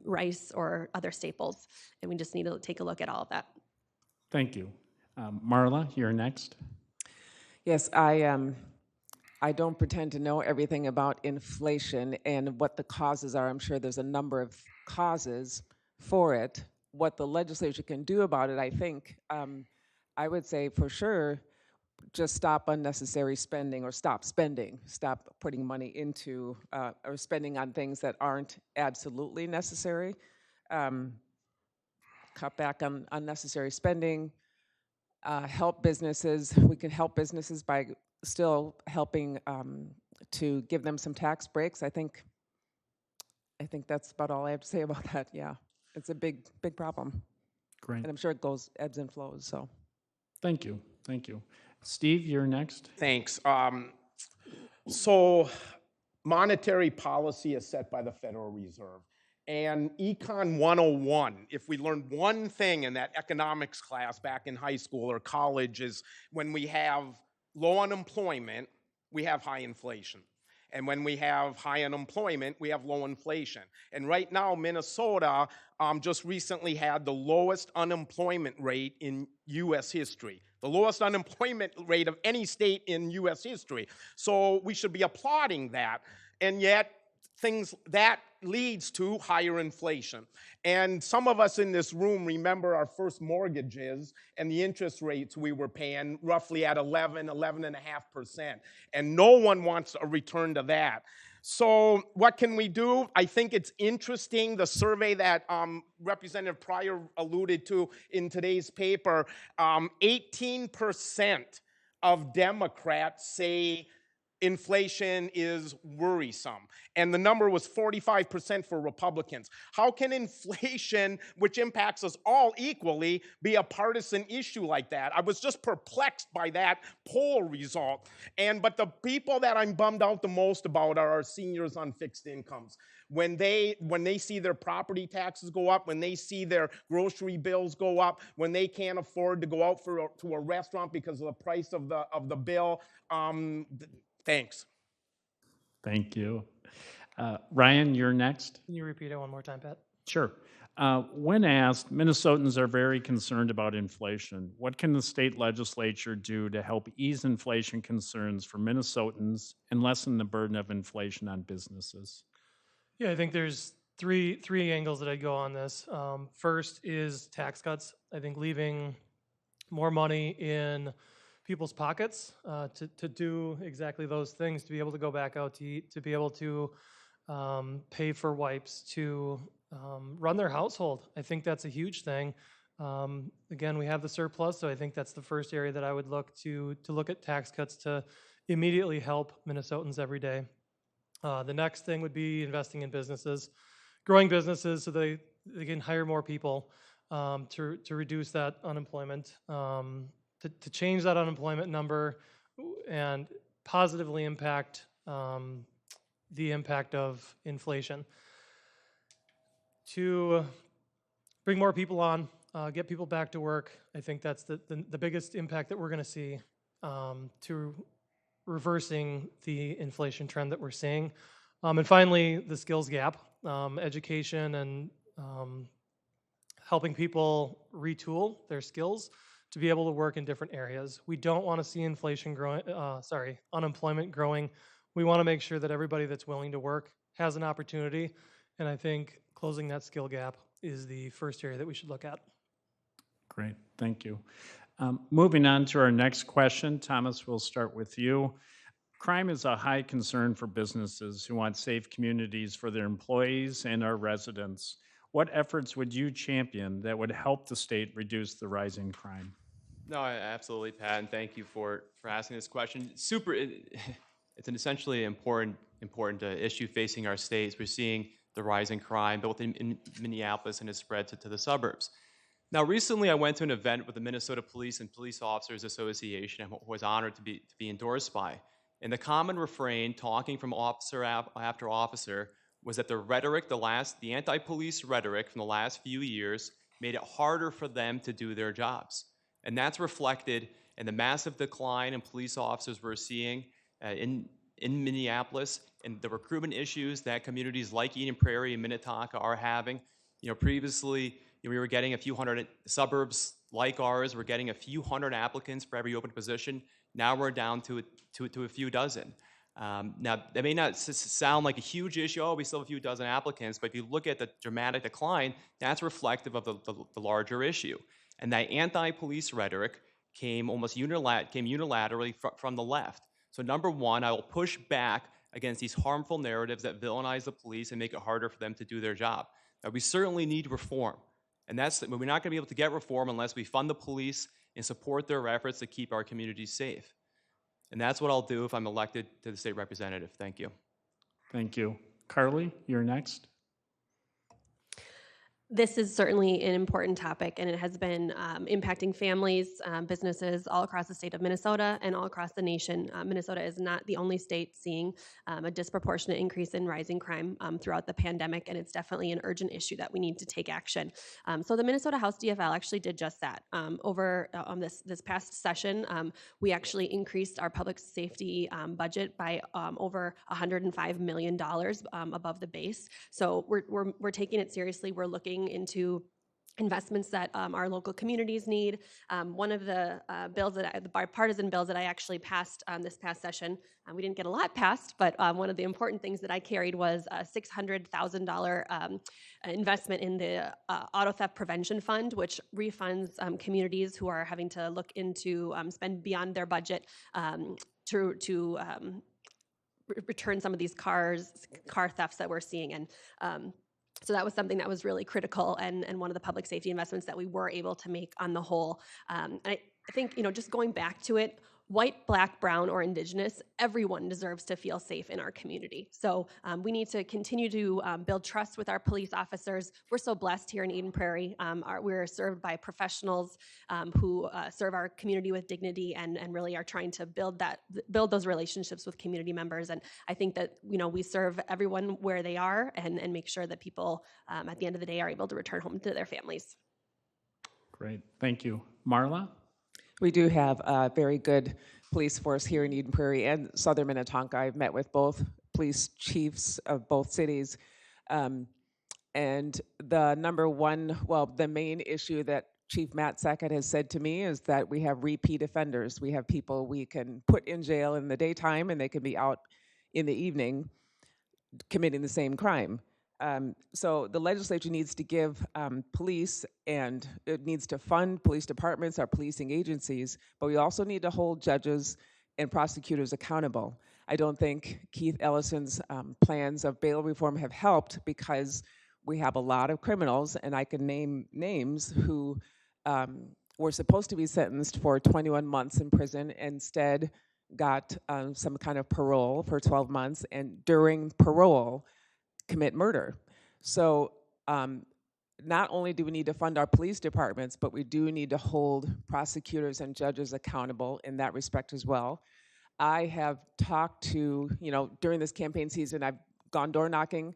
S7: rice or other staples. And we just need to take a look at all of that.
S1: Thank you. Marla, you're next.
S2: Yes, I don't pretend to know everything about inflation and what the causes are. I'm sure there's a number of causes for it. What the legislature can do about it, I think, I would say for sure, just stop unnecessary spending or stop spending. Stop putting money into or spending on things that aren't absolutely necessary. Cut back on unnecessary spending. Help businesses. We can help businesses by still helping to give them some tax breaks. I think that's about all I have to say about that. Yeah, it's a big problem.
S1: Great.
S2: And I'm sure it goes ebbs and flows. So,
S1: Thank you. Thank you. Steve, you're next.
S3: Thanks. So monetary policy is set by the Federal Reserve. And Econ 101, if we learned one thing in that economics class back in high school or college, is when we have low unemployment, we have high inflation. And when we have high unemployment, we have low inflation. And right now, Minnesota just recently had the lowest unemployment rate in U.S. history. The lowest unemployment rate of any state in U.S. history. So we should be applauding that. And yet, that leads to higher inflation. And some of us in this room remember our first mortgages and the interest rates we were paying roughly at 11.5%. And no one wants a return to that. So what can we do? I think it's interesting, the survey that Representative Pryor alluded to in today's paper, 18% of Democrats say inflation is worrisome. And the number was 45% for Republicans. How can inflation, which impacts us all equally, be a partisan issue like that? I was just perplexed by that poll result. But the people that I'm bummed out the most about are our seniors on fixed incomes. When they see their property taxes go up, when they see their grocery bills go up, when they can't afford to go out to a restaurant because of the price of the bill, thanks.
S1: Thank you. Ryan, you're next.
S4: Can you repeat it one more time, Pat?
S1: Sure. When asked, Minnesotans are very concerned about inflation. What can the state legislature do to help ease inflation concerns for Minnesotans and lessen the burden of inflation on businesses?
S4: Yeah, I think there's three angles that I'd go on this. First is tax cuts. I think leaving more money in people's pockets to do exactly those things, to be able to go back out to eat, to be able to pay for wipes, to run their household. I think that's a huge thing. Again, we have the surplus, so I think that's the first area that I would look to look at tax cuts to immediately help Minnesotans every day. The next thing would be investing in businesses, growing businesses so they can hire more people to reduce that unemployment, to change that unemployment number and positively impact the impact of inflation. To bring more people on, get people back to work, I think that's the biggest impact that we're going to see to reversing the inflation trend that we're seeing. And finally, the skills gap, education and helping people retool their skills to be able to work in different areas. We don't want to see unemployment growing. We want to make sure that everybody that's willing to work has an opportunity. And I think closing that skill gap is the first area that we should look at.
S1: Great, thank you. Moving on to our next question, Thomas, we'll start with you. Crime is a high concern for businesses who want safe communities for their employees and our residents. What efforts would you champion that would help the state reduce the rising crime?
S6: No, absolutely, Pat, and thank you for asking this question. It's an essentially important issue facing our states. We're seeing the rising crime both in Minneapolis and has spread to the suburbs. Now, recently I went to an event with the Minnesota Police and Police Officers Association and was honored to be endorsed by. And the common refrain, talking from officer after officer, was that the anti-police rhetoric from the last few years made it harder for them to do their jobs. And that's reflected in the massive decline in police officers we're seeing in Minneapolis and the recruitment issues that communities like Eden Prairie and Minnetonka are having. Previously, we were getting a few hundred, suburbs like ours, we're getting a few hundred applicants for every open position. Now we're down to a few dozen. Now, that may not sound like a huge issue. We still have a few dozen applicants, but if you look at the dramatic decline, that's reflective of the larger issue. And that anti-police rhetoric came unilaterally from the left. So number one, I will push back against these harmful narratives that villainize the police and make it harder for them to do their job. Now, we certainly need reform. And we're not going to be able to get reform unless we fund the police and support their efforts to keep our communities safe. And that's what I'll do if I'm elected to the state representative. Thank you.
S1: Thank you. Carly, you're next.
S7: This is certainly an important topic, and it has been impacting families, businesses all across the state of Minnesota and all across the nation. Minnesota is not the only state seeing a disproportionate increase in rising crime throughout the pandemic, and it's definitely an urgent issue that we need to take action. So the Minnesota House DFL actually did just that. Over this past session, we actually increased our public safety budget by over $105 million above the base. So we're taking it seriously. We're looking into investments that our local communities need. One of the the bipartisan bills that I actually passed this past session, we didn't get a lot passed, but one of the important things that I carried was a $600,000 investment in the Auto Theft Prevention Fund, which refunds communities who are having to look into spend beyond their budget to return some of these car thefts that we're seeing. And so that was something that was really critical and one of the public safety investments that we were able to make on the whole. And I think, just going back to it, white, black, brown, or indigenous, everyone deserves to feel safe in our community. So we need to continue to build trust with our police officers. We're so blessed here in Eden Prairie. We're served by professionals who serve our community with dignity and really are trying to build those relationships with community members. And I think that we serve everyone where they are and make sure that people at the end of the day are able to return home to their families.
S1: Great. Thank you. Marla?
S2: We do have a very good police force here in Eden Prairie and Southern Minnetonka. I've met with both police chiefs of both cities. And the main issue that Chief Matt Sackett has said to me is that we have repeat offenders. We have people we can put in jail in the daytime and they can be out in the evening committing the same crime. So the legislature needs to give police, and it needs to fund police departments, our policing agencies, but we also need to hold judges and prosecutors accountable. I don't think Keith Ellison's plans of bail reform have helped because we have a lot of criminals, and I can name names who were supposed to be sentenced for 21 months in prison, instead got some kind of parole for 12 months, and during parole, commit murder. So not only do we need to fund our police departments, but we do need to hold prosecutors and judges accountable in that respect as well. I have talked to, during this campaign season, I've gone door knocking,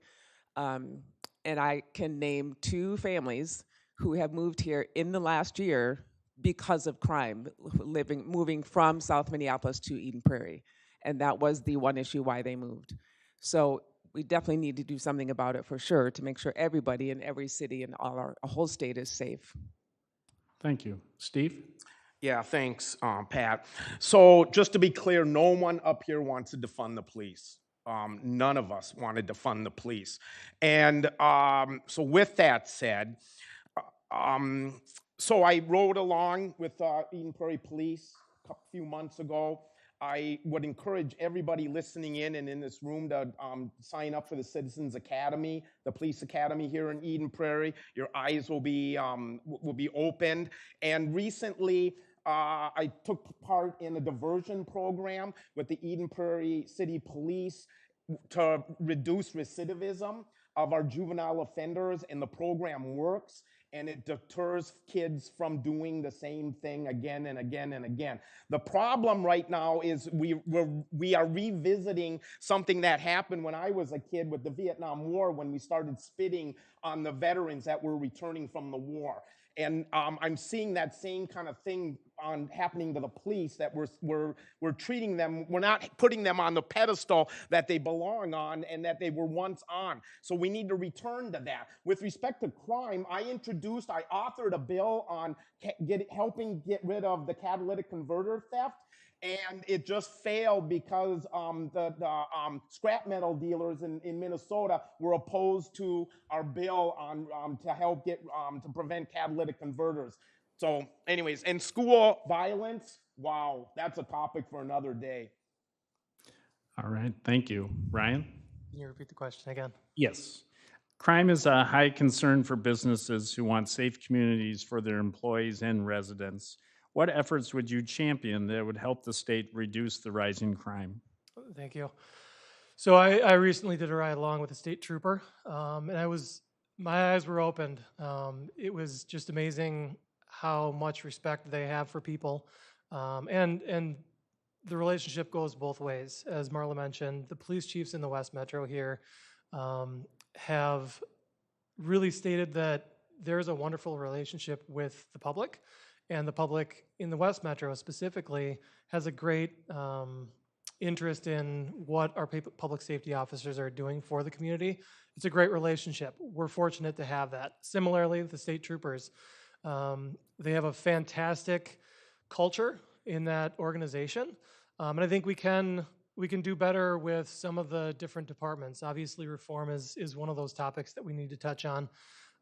S2: and I can name 2 families who have moved here in the last year because of crime, moving from South Minneapolis to Eden Prairie. And that was the one issue why they moved. So we definitely need to do something about it for sure to make sure everybody in every city and our whole state is safe.
S1: Thank you. Steve?
S3: Yeah, thanks, Pat. So just to be clear, no one up here wants to defund the police. None of us wanted to defund the police. And so with that said, so I rode along with Eden Prairie Police a few months ago. I would encourage everybody listening in and in this room to sign up for the Citizens Academy, the police academy here in Eden Prairie. Your eyes will be opened. And recently, I took part in a diversion program with the Eden Prairie City Police to reduce recidivism of our juvenile offenders, and the program works. And it deters kids from doing the same thing again and again and again. The problem right now is we are revisiting something that happened when I was a kid with the Vietnam War, when we started spitting on the veterans that were returning from the war. And I'm seeing that same kind of thing happening to the police, that we're treating them, we're not putting them on the pedestal that they belong on and that they were once on. So we need to return to that. With respect to crime, I authored a bill on helping get rid of the catalytic converter theft. And it just failed because the scrap metal dealers in Minnesota were opposed to our bill on to help to prevent catalytic converters. So anyways, and school violence, wow, that's a topic for another day.
S1: All right. Thank you. Ryan?
S4: Can you repeat the question again?
S1: Yes. Crime is a high concern for businesses who want safe communities for their employees and residents. What efforts would you champion that would help the state reduce the rising crime?
S4: Thank you. So I recently did a ride along with a state trooper, and my eyes were opened. It was just amazing how much respect they have for people, and the relationship goes both ways. As Marla mentioned, the police chiefs in the West Metro here have really stated that there's a wonderful relationship with the public, and the public in the West Metro specifically has a great interest in what our public safety officers are doing for the community. It's a great relationship. We're fortunate to have that. Similarly, the state troopers, they have a fantastic culture in that organization, and I think we can do better with some of the different departments. Obviously, reform is one of those topics that we need to touch on,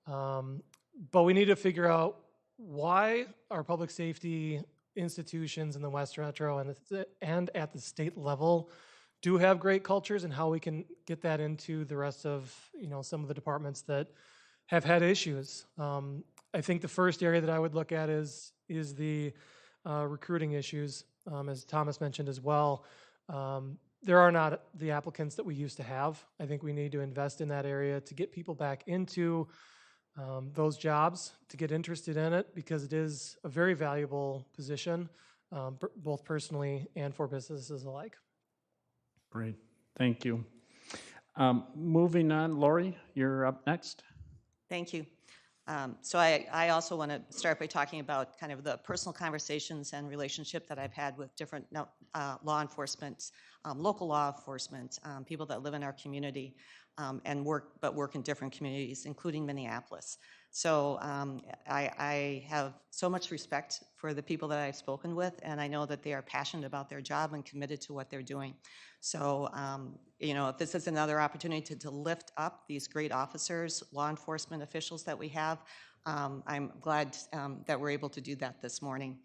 S4: but we need to figure out why our public safety institutions in the West Metro and at the state level do have great cultures, and how we can get that into the rest of some of the departments that have had issues. I think the first area that I would look at is the recruiting issues. as Thomas mentioned as well, there are not the applicants that we used to have. I think we need to invest in that area to get people back into those jobs, to get interested in it, because it is a very valuable position, both personally and for businesses alike.
S1: Great, thank you. Moving on, Lori, you're up next.
S5: Thank you. So I also want to start by talking about kind of the personal conversations and relationship that I've had with different law enforcement, local law enforcement, people that live in our community and work in different communities, including Minneapolis. So I have so much respect for the people that I've spoken with, and I know that they are passionate about their job and committed to what they're doing. So, you know, if this is another opportunity to lift up these great officers, law enforcement officials that we have, I'm glad that we're able to do that this morning.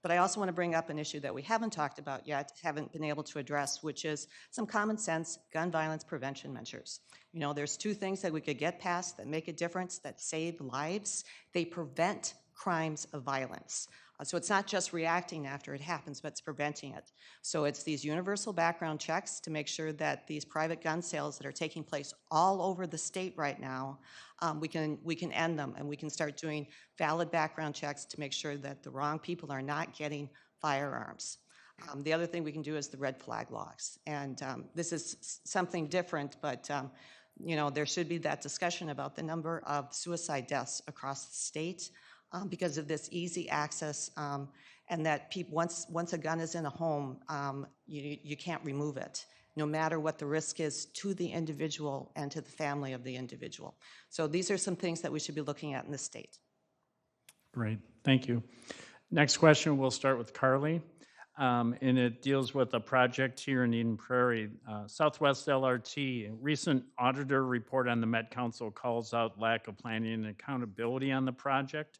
S5: But I also want to bring up an issue that we haven't talked about yet, haven't been able to address, which is some common sense gun violence prevention measures. You know, there's two things that we could get past that make a difference, that save lives. They prevent crimes of violence. So it's not just reacting after it happens, but it's preventing it. So it's these universal background checks to make sure that these private gun sales that are taking place all over the state right now, we can end them, and we can start doing valid background checks to make sure that the wrong people are not getting firearms. The other thing we can do is the red flag laws. And this is something different, but you know, there should be that discussion about the number of suicide deaths across the state. Because of this easy access, and that once a gun is in a home, you can't remove it, no matter what the risk is to the individual and to the family of the individual. So these are some things that we should be looking at in the state.
S1: Great, thank you. Next question, we'll start with Carly. And it deals with a project here in Eden Prairie, Southwest LRT. A recent auditor report on the Met Council calls out lack of planning and accountability on the project,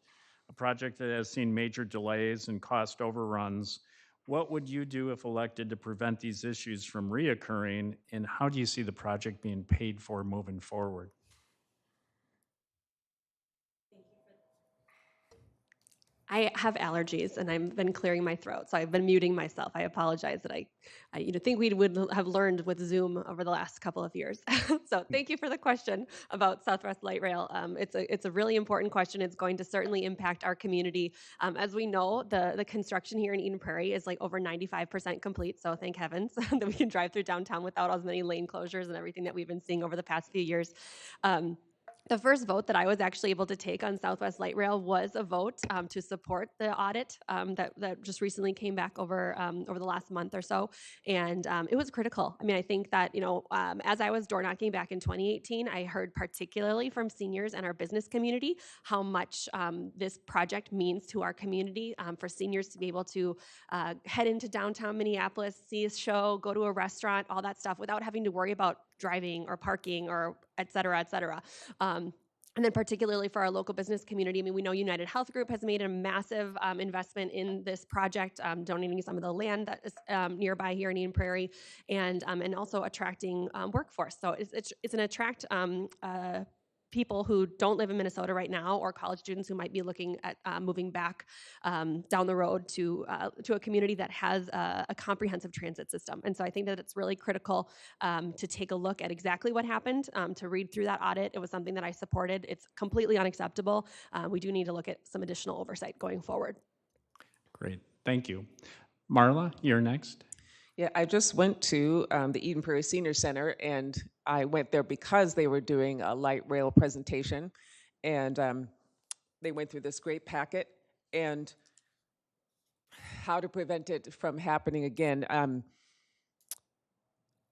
S1: a project that has seen major delays and cost overruns. What would you do if elected to prevent these issues from reoccurring, and how do you see the project being paid for moving forward?
S7: I have allergies, and I've been clearing my throat, so I've been muting myself. I apologize that I think we would have learned with Zoom over the last couple of years. So thank you for the question about Southwest Light Rail. It's a really important question. It's going to certainly impact our community. As we know, the construction here in Eden Prairie is like over 95% complete, so thank heavens that we can drive through downtown without as many lane closures and everything that we've been seeing over the past few years. The first vote that I was actually able to take on Southwest Light Rail was a vote to support the audit that just recently came back over the last month or so, and it was critical. I mean, I think that as I was door knocking back in 2018, I heard particularly from seniors and our business community how much this project means to our community, for seniors to be able to head into downtown Minneapolis, see a show, go to a restaurant, all that stuff without having to worry about driving or parking or et cetera, et cetera. And then particularly for our local business community, I mean, we know United Health Group has made a massive investment in this project, donating some of the land that is nearby here in Eden Prairie, and also attracting workforce. So it's an attract people who don't live in Minnesota right now, or college students who might be looking at moving back down the road to a community that has a comprehensive transit system. And so I think that it's really critical to take a look at exactly what happened, to read through that audit. It was something that I supported. It's completely unacceptable. We do need to look at some additional oversight going forward.
S1: Great, thank you. Marla, you're next.
S2: Yeah, I just went to the Eden Prairie Senior Center, and I went there because they were doing a light rail presentation, and they went through this great packet and how to prevent it from happening again.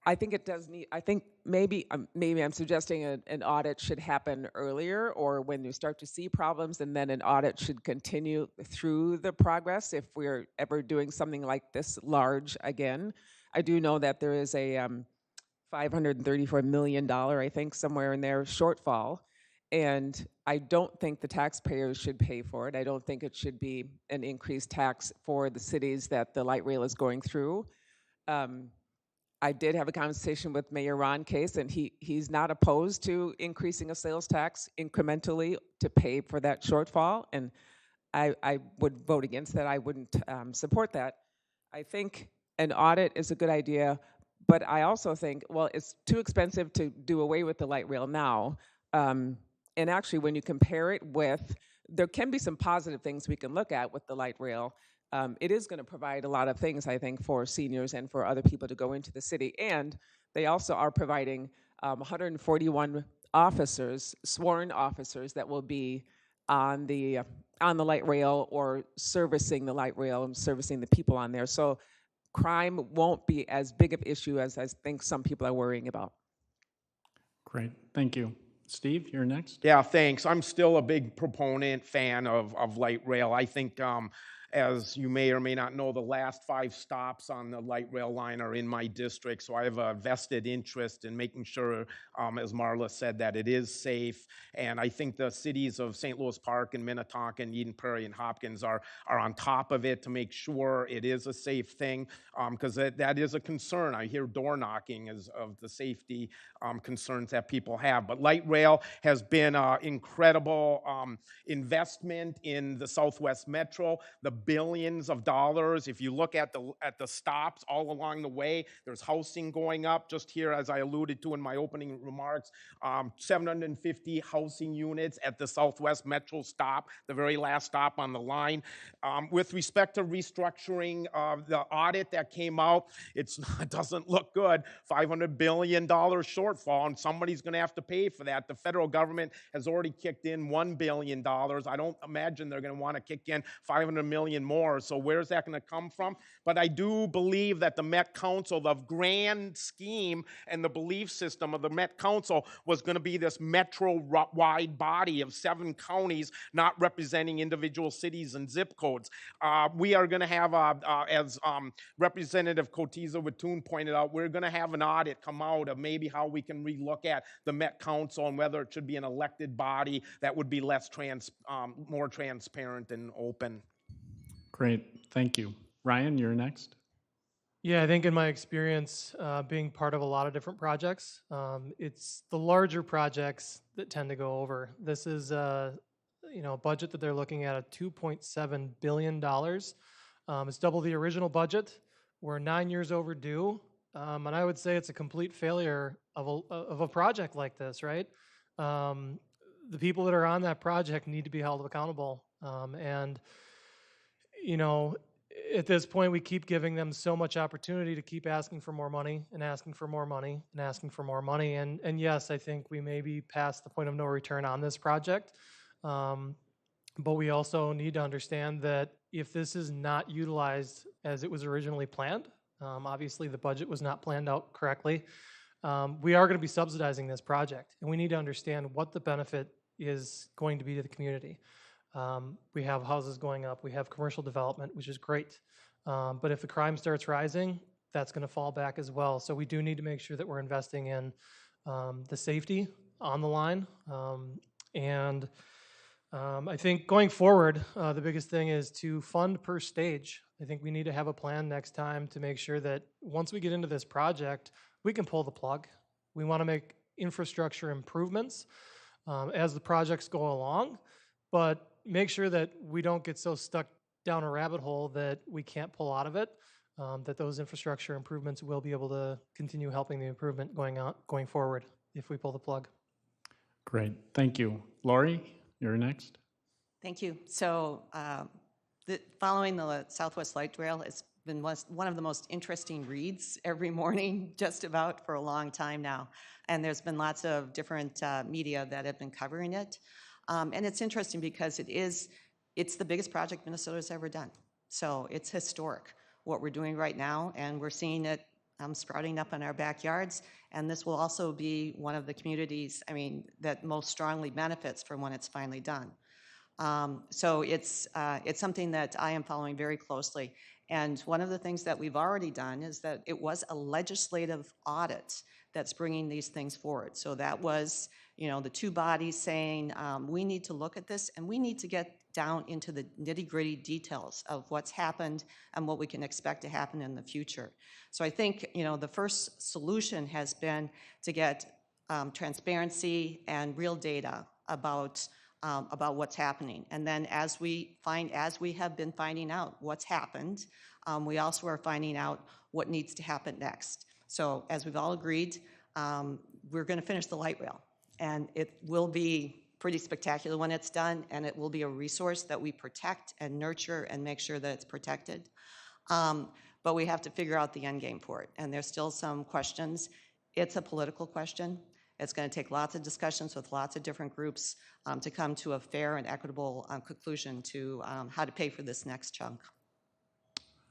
S2: I think it does need, I think maybe I'm suggesting an audit should happen earlier, or when you start to see problems, and then an audit should continue through the progress if we're ever doing something like this large again. I do know that there is a $534 million, I think, somewhere in there, shortfall, and I don't think the taxpayers should pay for it. I don't think it should be an increased tax for the cities that the light rail is going through. I did have a conversation with Mayor Ron Case, and he's not opposed to increasing a sales tax incrementally to pay for that shortfall, and I would vote against that. I wouldn't support that. I think an audit is a good idea, but I also think, well, it's too expensive to do away with the light rail now. And actually, when you compare it with, there can be some positive things we can look at with the light rail. It is going to provide a lot of things, I think, for seniors and for other people to go into the city. And they also are providing 141 officers, sworn officers, that will be on the light rail or servicing the light rail and servicing the people on there. So crime won't be as big of an issue as I think some people are worrying about.
S1: Great, thank you. Steve, you're next.
S3: Yeah, thanks. I'm still a big proponent, fan of light rail. I think, as you may or may not know, the last 5 stops on the light rail line are in my district, so I have a vested interest in making sure, as Marla said, that it is safe. And I think the cities of St. Louis Park and Minnetonka and Eden Prairie and Hopkins are on top of it to make sure it is a safe thing, because that is a concern. I hear door knocking of the safety concerns that people have. But light rail has been an incredible investment in the Southwest Metro. The billions of dollars. If you look at the stops all along the way, there's housing going up. Just here, as I alluded to in my opening remarks, 750 housing units at the Southwest Metro stop, the very last stop on the line. With respect to restructuring, the audit that came out, it doesn't look good. $500 billion shortfall, and somebody's going to have to pay for that. The federal government has already kicked in $1 billion. I don't imagine they're going to want to kick in $500 million more. So where's that going to come from? But I do believe that the Met Council, the grand scheme and the belief system of the Met Council was going to be this metro-wide body of 7 counties not representing individual cities and zip codes. We are going to have, as Representative Cotiza Wattoon pointed out, we're going to have an audit come out of maybe how we can relook at the Met Council and whether it should be an elected body that would be more transparent and open.
S1: Great, thank you. Ryan, you're next.
S4: Yeah, I think in my experience, being part of a lot of different projects, it's the larger projects that tend to go over. This is a budget that they're looking at of $2.7 billion. It's double the original budget. We're 9 years overdue, and I would say it's a complete failure of a project like this, right? The people that are on that project need to be held accountable, and at this point, we keep giving them so much opportunity to keep asking for more money and asking for more money and asking for more money. And yes, I think we may be past the point of no return on this project. But we also need to understand that if this is not utilized as it was originally planned, obviously the budget was not planned out correctly, we are going to be subsidizing this project. And we need to understand what the benefit is going to be to the community. We have houses going up, we have commercial development, which is great. But if the crime starts rising, that's going to fall back as well. So we do need to make sure that we're investing in the safety on the line. I think going forward, the biggest thing is to fund per stage. I think we need to have a plan next time to make sure that once we get into this project, we can pull the plug. We want to make infrastructure improvements as the projects go along, but make sure that we don't get so stuck down a rabbit hole that we can't pull out of it, that those infrastructure improvements will be able to continue helping the improvement going forward if we pull the plug.
S1: Great, thank you. Lori, you're next.
S5: Thank you. So following the Southwest Light Rail has been one of the most interesting reads every morning, just about for a long time now. And there's been lots of different media that have been covering it. And it's interesting because it's the biggest project Minnesota's ever done. So it's historic, what we're doing right now, and we're seeing it sprouting up in our backyards. And this will also be one of the communities, that most strongly benefits from when it's finally done. So it's something that I am following very closely. And one of the things that we've already done is that it was a legislative audit that's bringing these things forward. So that was, the 2 bodies saying, we need to look at this and we need to get down into the nitty-gritty details of what's happened and what we can expect to happen in the future. So I think, the first solution has been to get transparency and real data about what's happening. And then as we have been finding out what's happened, We also are finding out what needs to happen next. So as we've all agreed, we're going to finish the light rail, and it will be pretty spectacular when it's done, and it will be a resource that we protect and nurture and make sure that it's protected. But we have to figure out the end game for it, and there's still some questions. It's a political question. It's going to take lots of discussions with lots of different groups to come to a fair and equitable conclusion to how to pay for this next chunk.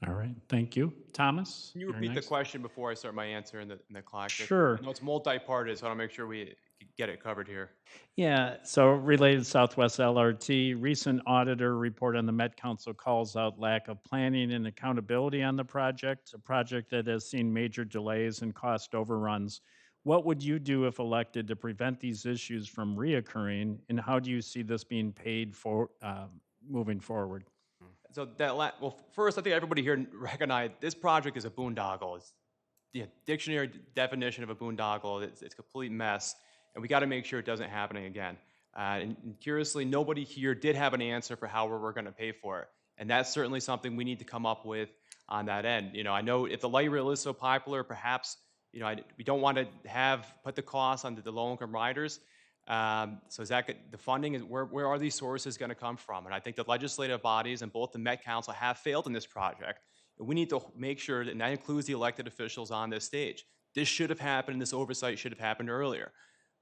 S1: All right, thank you. Thomas?
S6: Can you
S1: you're
S6: repeat the
S1: next.
S6: question before I start my answer in the clock?
S1: Sure.
S6: I know it's multi-parted, so I want to make sure we get it covered here.
S1: Yeah, so related to Southwest LRT, recent auditor report on the Met Council calls out lack of planning and accountability on the project, a project that has seen major delays and cost overruns. What would you do if elected to prevent these issues from reoccurring, and how do you see this being paid for moving forward?
S6: So well, first, I think everybody here recognize this project is a boondoggle. It's the dictionary definition of a boondoggle. It's a complete mess, and we got to make sure it doesn't happen again. And curiously, nobody here did have an answer for how we're going to pay for it, and that's certainly something we need to come up with on that end. I know if the light rail is so popular, perhaps we don't want to put the cost on the low-income riders. So is that the funding is where are these sources going to come from? And I think the legislative bodies and both the Met Council have failed in this project. And we need to make sure that, and that includes the elected officials on this stage. This should have happened. This oversight should have happened earlier.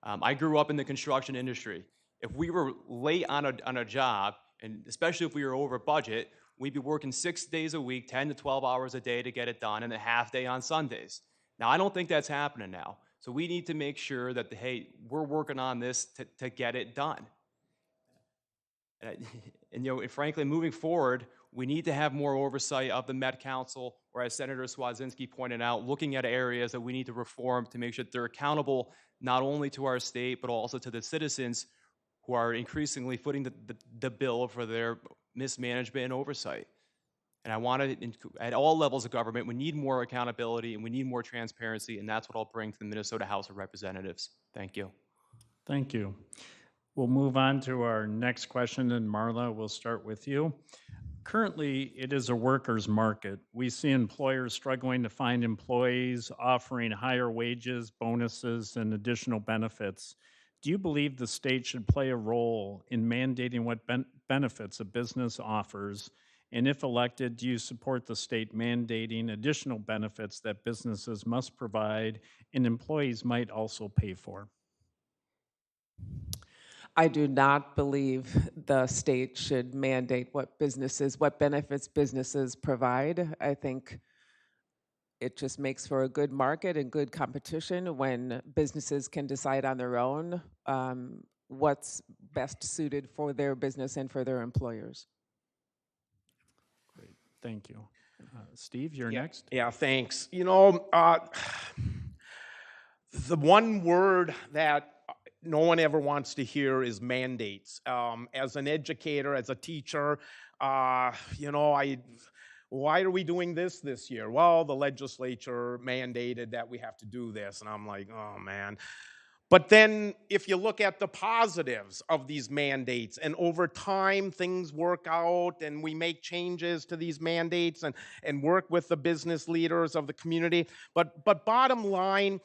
S6: I grew up in the construction industry. If we were late on a job, and especially if we were over budget, we'd be working 6 days a week, 10 to 12 hours a day to get it done, and a half day on Sundays. Now, I don't think that's happening now. So we need to make sure that, hey, we're working on this to get it done. And frankly, moving forward, we need to have more oversight of the Met Council, or as Senator Swazinski pointed out, looking at areas that we need to reform to make sure that they're accountable not only to our state, but also to the citizens who are increasingly footing the bill for their mismanagement and oversight. And I want to, at all levels of government, we need more accountability and we need more transparency, and that's what I'll bring to the Minnesota House of Representatives. Thank you.
S1: Thank you. We'll move on to our next question, and Marla, we'll start with you. Currently, it is a workers' market. We see employers struggling to find employees, offering higher wages, bonuses, and additional benefits. Do you believe the state should play a role in mandating what benefits a business offers? And if elected, do you support the state mandating additional benefits that businesses must provide and employees might also pay for?
S2: I do not believe the state should mandate what benefits businesses provide. I think it just makes for a good market and good competition when businesses can decide on their own what's best suited for their business and for their employers.
S1: Great, thank you. Steve, you're next.
S3: Yeah, thanks. The one word that no one ever wants to hear is mandates. As an educator, as a teacher, why are we doing this year? Well, the legislature mandated that we have to do this. And I'm like, oh, man. But then if you look at the positives of these mandates, and over time things work out and we make changes to these mandates and work with the business leaders of the community. But bottom line,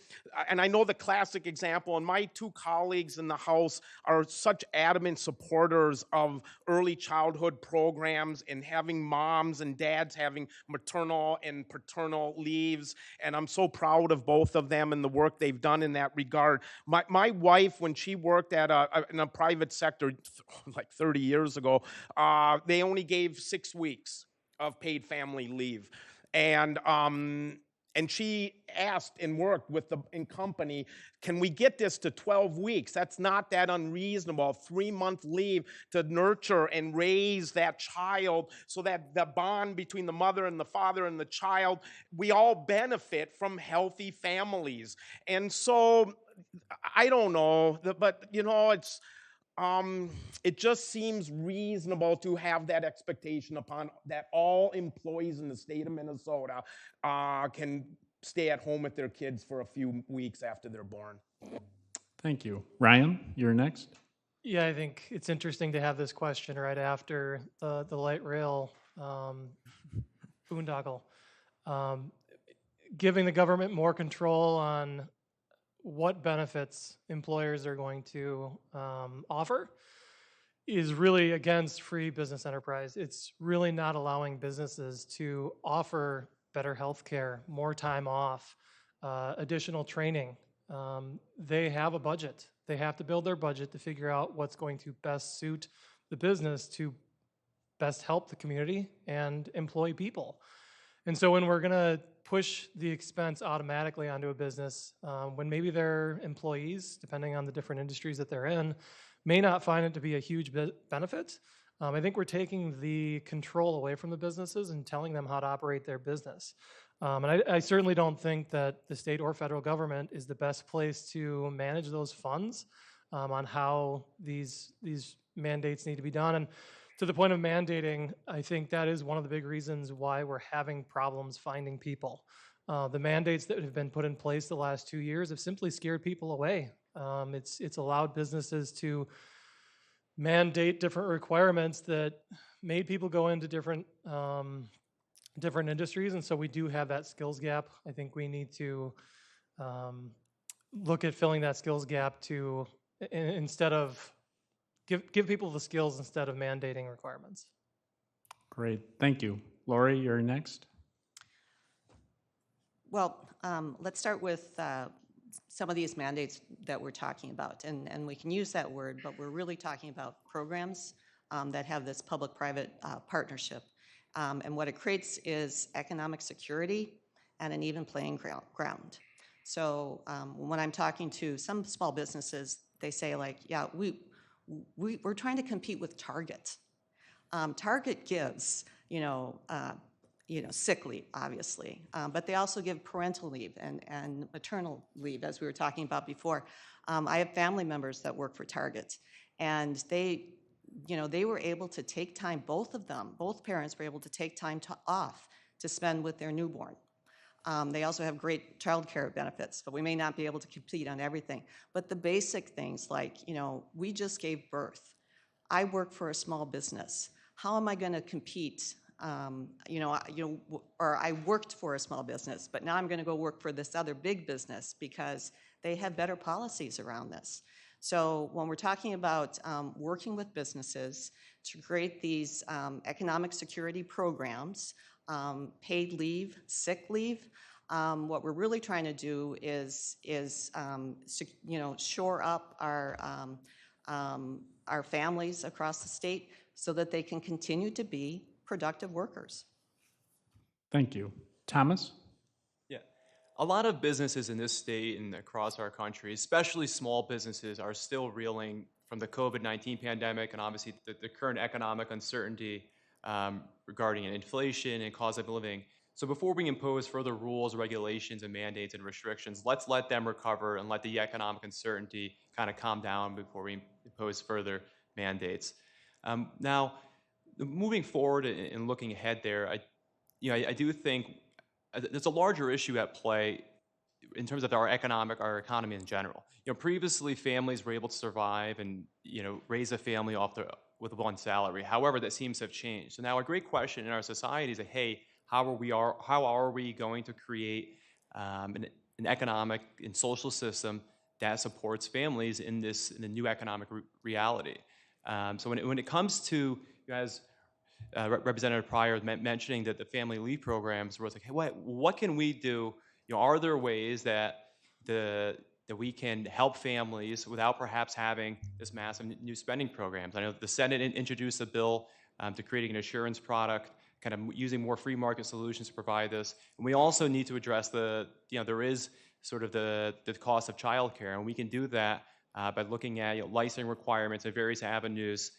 S3: and I know the classic example, and my two colleagues in the House are such adamant supporters of early childhood programs and having moms and dads having maternal and paternal leaves. And I'm so proud of both of them and the work they've done in that regard. My wife, when she worked in a private sector like 30 years ago, they only gave 6 weeks of paid family leave. And she asked and worked with the company, can we get this to 12 weeks? That's not that unreasonable. 3-month leave to nurture and raise that child so that the bond between the mother and the father and the child, we all benefit from healthy families. And so, I don't know, but it's it just seems reasonable to have that expectation upon that all employees in the state of Minnesota can stay at home with their kids for a few weeks after they're born.
S1: Thank you. Ryan, you're next.
S4: Yeah, I think it's interesting to have this question right after the light rail boondoggle. Um, Giving the government more control on what benefits employers are going to offer is really against free business enterprise. It's really not allowing businesses to offer better health care, more time off, additional training. They have a budget. They have to build their budget to figure out what's going to best suit the business to best help the community and employ people. And so when we're going to push the expense automatically onto a business, when maybe their employees, depending on the different industries that they're in, may not find it to be a huge benefit, I think we're taking the control away from the businesses and telling them how to operate their business. And I certainly don't think that the state or federal government is the best place to manage those funds on how these mandates need to be done. And to the point of mandating, I think that is one of the big reasons why we're having problems finding people. The mandates that have been put in place the last 2 years have simply scared people away. It's allowed businesses to mandate different requirements that made people go into different industries, and so we do have that skills gap. I think we need to look at filling that skills gap to instead of give people the skills instead of mandating requirements.
S1: Great, thank you. Lori, you're next.
S5: Well, let's start with some of these mandates that we're talking about. And we can use that word, but we're really talking about programs that have this public-private partnership. And what it creates is economic security and an even playing ground. So when I'm talking to some small businesses, they say like, yeah, we're trying to compete with Target. Target gives, sick leave, obviously, but they also give parental leave and maternal leave, as we were talking about before. I have family members that work for Target, and they were able to take time, both parents were able to take time off to spend with their newborn. They also have great childcare benefits, but we may not be able to compete on everything. But the basic things like, we just gave birth. I work for a small business. How am I going to compete? Or I worked for a small business, but now I'm going to go work for this other big business because they have better policies around this. So when we're talking about working with businesses to create these economic security programs, paid leave, sick leave, what we're really trying to do is shore up our families across the state so that they can continue to be productive workers.
S1: Thank you. Thomas?
S6: Yeah. A lot of businesses in this state and across our country, especially small businesses, are still reeling from the COVID-19 pandemic and obviously the current economic uncertainty regarding inflation and cost of living. So before we impose further rules, regulations, and mandates and restrictions, let's let them recover and let the economic uncertainty kind of calm down before we impose further mandates. Now, moving forward and looking ahead there, I do think there's a larger issue at play in terms of our economy in general. Previously families were able to survive and raise a family with one salary. However, that seems to have changed. So now a great question in our society is that, hey, how are we going to create an economic and social system that supports families in the new economic reality? So when it comes to, as Representative Pryor mentioning that the family leave programs, where it's like, hey, what can we do? Are there ways that we can help families without perhaps having this massive new spending programs? I know the Senate introduced a bill to creating an insurance product, kind of using more free market solutions to provide this. And we also need to address there is sort of the cost of childcare, and we can do that by looking at licensing requirements and various avenues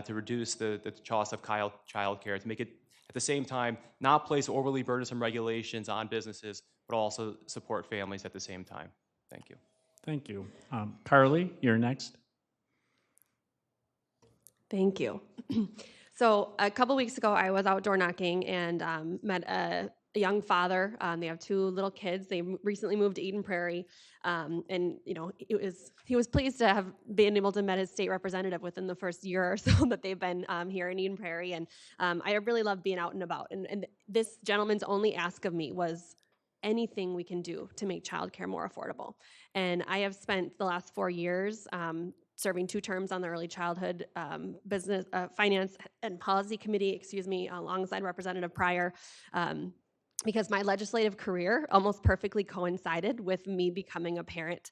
S6: to reduce the cost of childcare, to make it, at the same time, not place overly burdensome regulations on businesses, but also support families at the same time. Thank you.
S1: Thank you. Carly, you're next.
S7: Thank you. So a couple weeks ago, I was outdoor knocking and met a a young father. They have 2 little kids. They recently moved to Eden Prairie, and he was pleased to have been able to met his state representative within the first year or so that they've been here in Eden Prairie. And I really love being out and about. And this gentleman's only ask of me was anything we can do to make childcare more affordable. And I have spent the last 4 years serving 2 terms on the Early Childhood Business Finance and Policy Committee, alongside Representative Pryor. Because my legislative career almost perfectly coincided with me becoming a parent.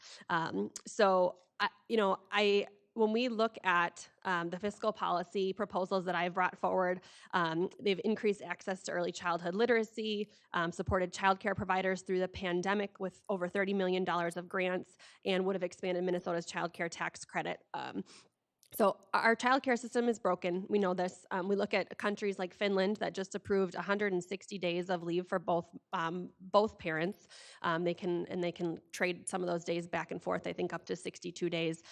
S7: When we look at the fiscal policy proposals that I've brought forward, they've increased access to early childhood literacy, supported childcare providers through the pandemic with over $30 million of grants, and would have expanded Minnesota's childcare tax credit. So our childcare system is broken. We know this. We look at countries like Finland that just approved 160 days of leave for both parents. They can trade some of those days back and forth. I think up to 62 days.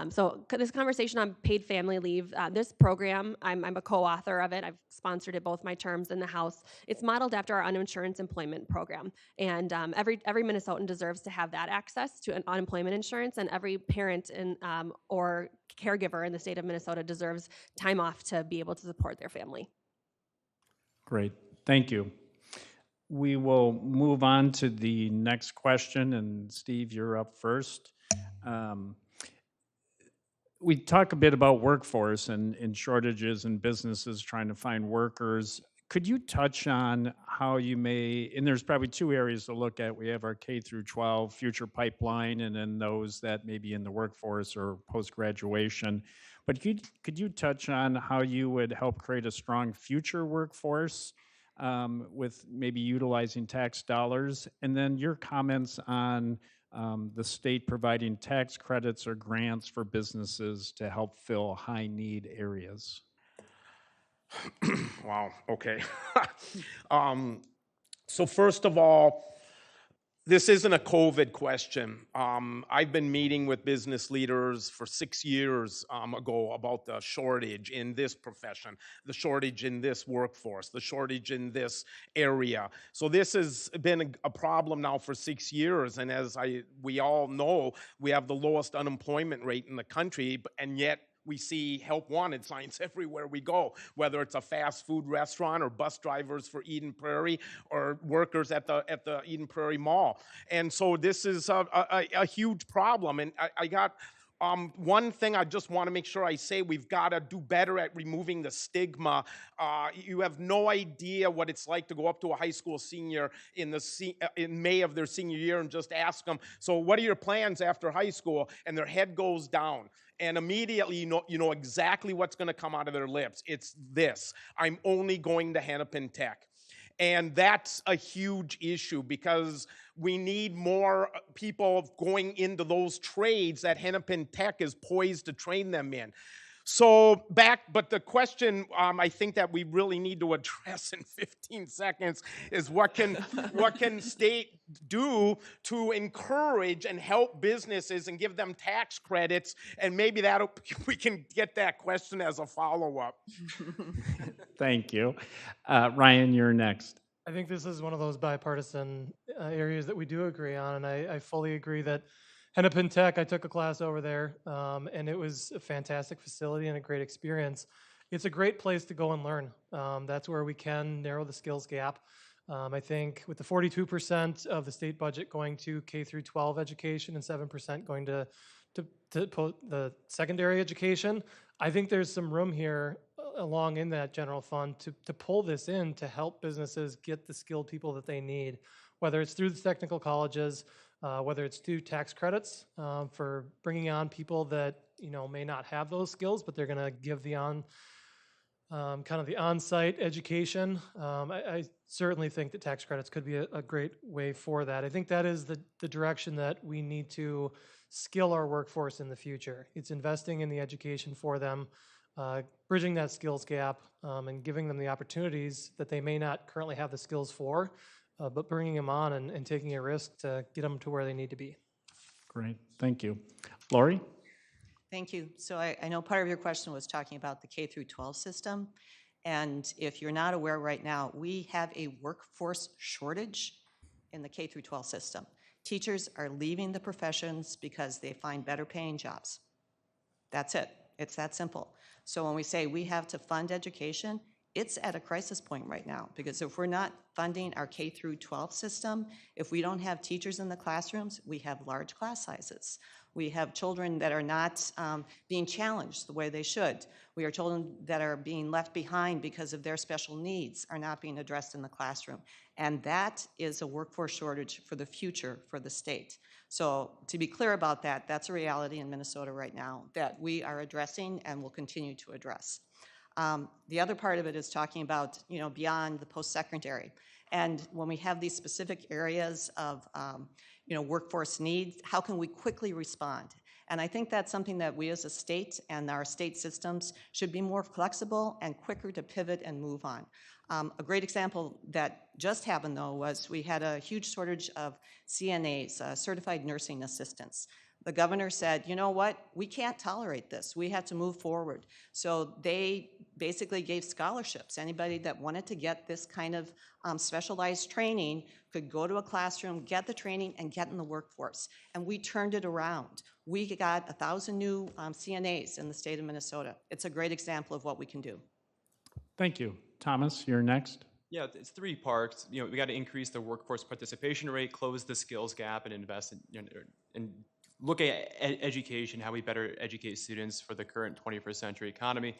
S7: So this conversation on paid family leave, this program, I'm a co-author of it. I've sponsored it both my terms in the House. It's modeled after our uninsurance employment program, and every Minnesotan deserves to have that access to an unemployment insurance, and every parent or caregiver in the state of Minnesota deserves time off to be able to support their family.
S1: Great, thank you. We will move on to the next question, and Steve, you're up first. We talk a bit about workforce and shortages and businesses trying to find workers. Could you touch on how you may, and there's probably 2 areas to look at. We have our K through 12 future pipeline, and then those that may be in the workforce or post-graduation. But could you touch on how you would help create a strong future workforce with maybe utilizing tax dollars? And then your comments on the state providing tax credits or grants for businesses to help fill high-need areas.
S3: Wow, okay. So first of all, this isn't a COVID question. I've been meeting with business leaders for 6 years ago about the shortage in this profession, the shortage in this workforce, the shortage in this area. So this has been a problem now for 6 years, and as we all know, we have the lowest unemployment rate in the country, and yet we see help wanted signs everywhere we go, whether it's a fast food restaurant or bus drivers for Eden Prairie or workers at the Eden Prairie Mall. And so this is a huge problem. And I got one thing I just want to make sure I say, we've got to do better at removing the stigma. You have no idea what it's like to go up to a high school senior in May of their senior year and just ask them, so what are your plans after high school? And their head goes down. And immediately you know exactly what's going to come out of their lips. It's this: I'm only going to Hennepin Tech. And that's a huge issue because we need more people going into those trades that Hennepin Tech is poised to train them in. So but the question I think that we really need to address in 15 seconds is what can state do to encourage and help businesses and give them tax credits, and maybe we can get that question as a follow-up.
S1: Thank you. Ryan, you're next.
S4: I think this is one of those bipartisan areas that we do agree on, and I fully agree that Hennepin Tech, I took a class over there, and it was a fantastic facility and a great experience. It's a great place to go and learn. That's where we can narrow the skills gap. I think with the 42% of the state budget going to K through 12 education and 7% going to the secondary education, I think there's some room here along in that general fund to pull this in to help businesses get the skilled people that they need, whether it's through the technical colleges, whether it's through tax credits for bringing on people that may not have those skills, but they're going to give the kind of the on-site education. I certainly think that tax credits could be a great way for that. I think that is the direction that we need to skill our workforce in the future. It's investing in the education for them, bridging that skills gap, and giving them the opportunities that they may not currently have the skills for, but bringing them on and taking a risk to get them to where they need to be.
S1: Great, thank you. Lori?
S5: Thank you. So I know part of your question was talking about the K through 12 system, And if you're not aware right now, we have a workforce shortage in the K through 12 system. Teachers are leaving the professions because they find better paying jobs. That's it. It's that simple. So when we say we have to fund education, it's at a crisis point right now, because if we're not funding our K through 12 system, if we don't have teachers in the classrooms, we have large class sizes. We have children that are not being challenged the way they should. We are children that are being left behind because of their special needs are not being addressed in the classroom. And that is a workforce shortage for the future for the state. So to be clear about that, that's a reality in Minnesota right now that we are addressing and will continue to address. The other part of it is talking about, beyond the post-secondary. And when we have these specific areas of, workforce needs, how can we quickly respond? And I think that's something that we as a state and our state systems should be more flexible and quicker to pivot and move on. A great example that just happened, though, was we had a huge shortage of CNAs, certified nursing assistants. The governor said, you know what, we can't tolerate this. We have to move forward. So they basically gave scholarships. Anybody that wanted to get this kind of specialized training could go to a classroom, get the training, and get in the workforce. And we turned it around. We got 1,000 new CNAs in the state of Minnesota. It's a great example of what we can do.
S1: Thank you. Thomas, you're next.
S6: Yeah, it's three parts. We got to increase the workforce participation rate, close the skills gap, and invest in look at education, how we better educate students for the current 21st century economy.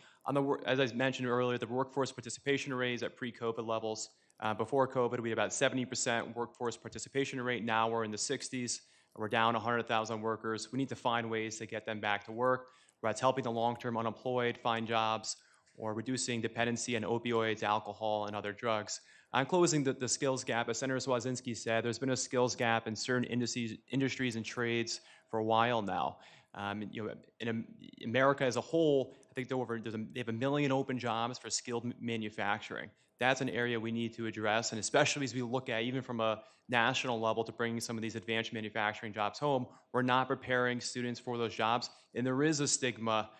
S6: As I mentioned earlier, the workforce participation rate is at pre-COVID levels. Before COVID, we had about 70% workforce participation rate. Now we're in the 60s. We're down 100,000 workers. We need to find ways to get them back to work, whether it's helping the long-term unemployed find jobs or reducing dependency on opioids, alcohol, and other drugs. On closing the skills gap, as Senator Swazinski said, there's been a skills gap in certain industries and trades for a while now. In America as a whole, I think they have 1 million open jobs for skilled manufacturing. That's an area we need to address, and especially as we look at, even from a national level, to bring some of these advanced manufacturing jobs home, we're not preparing students for those jobs, and there is a stigma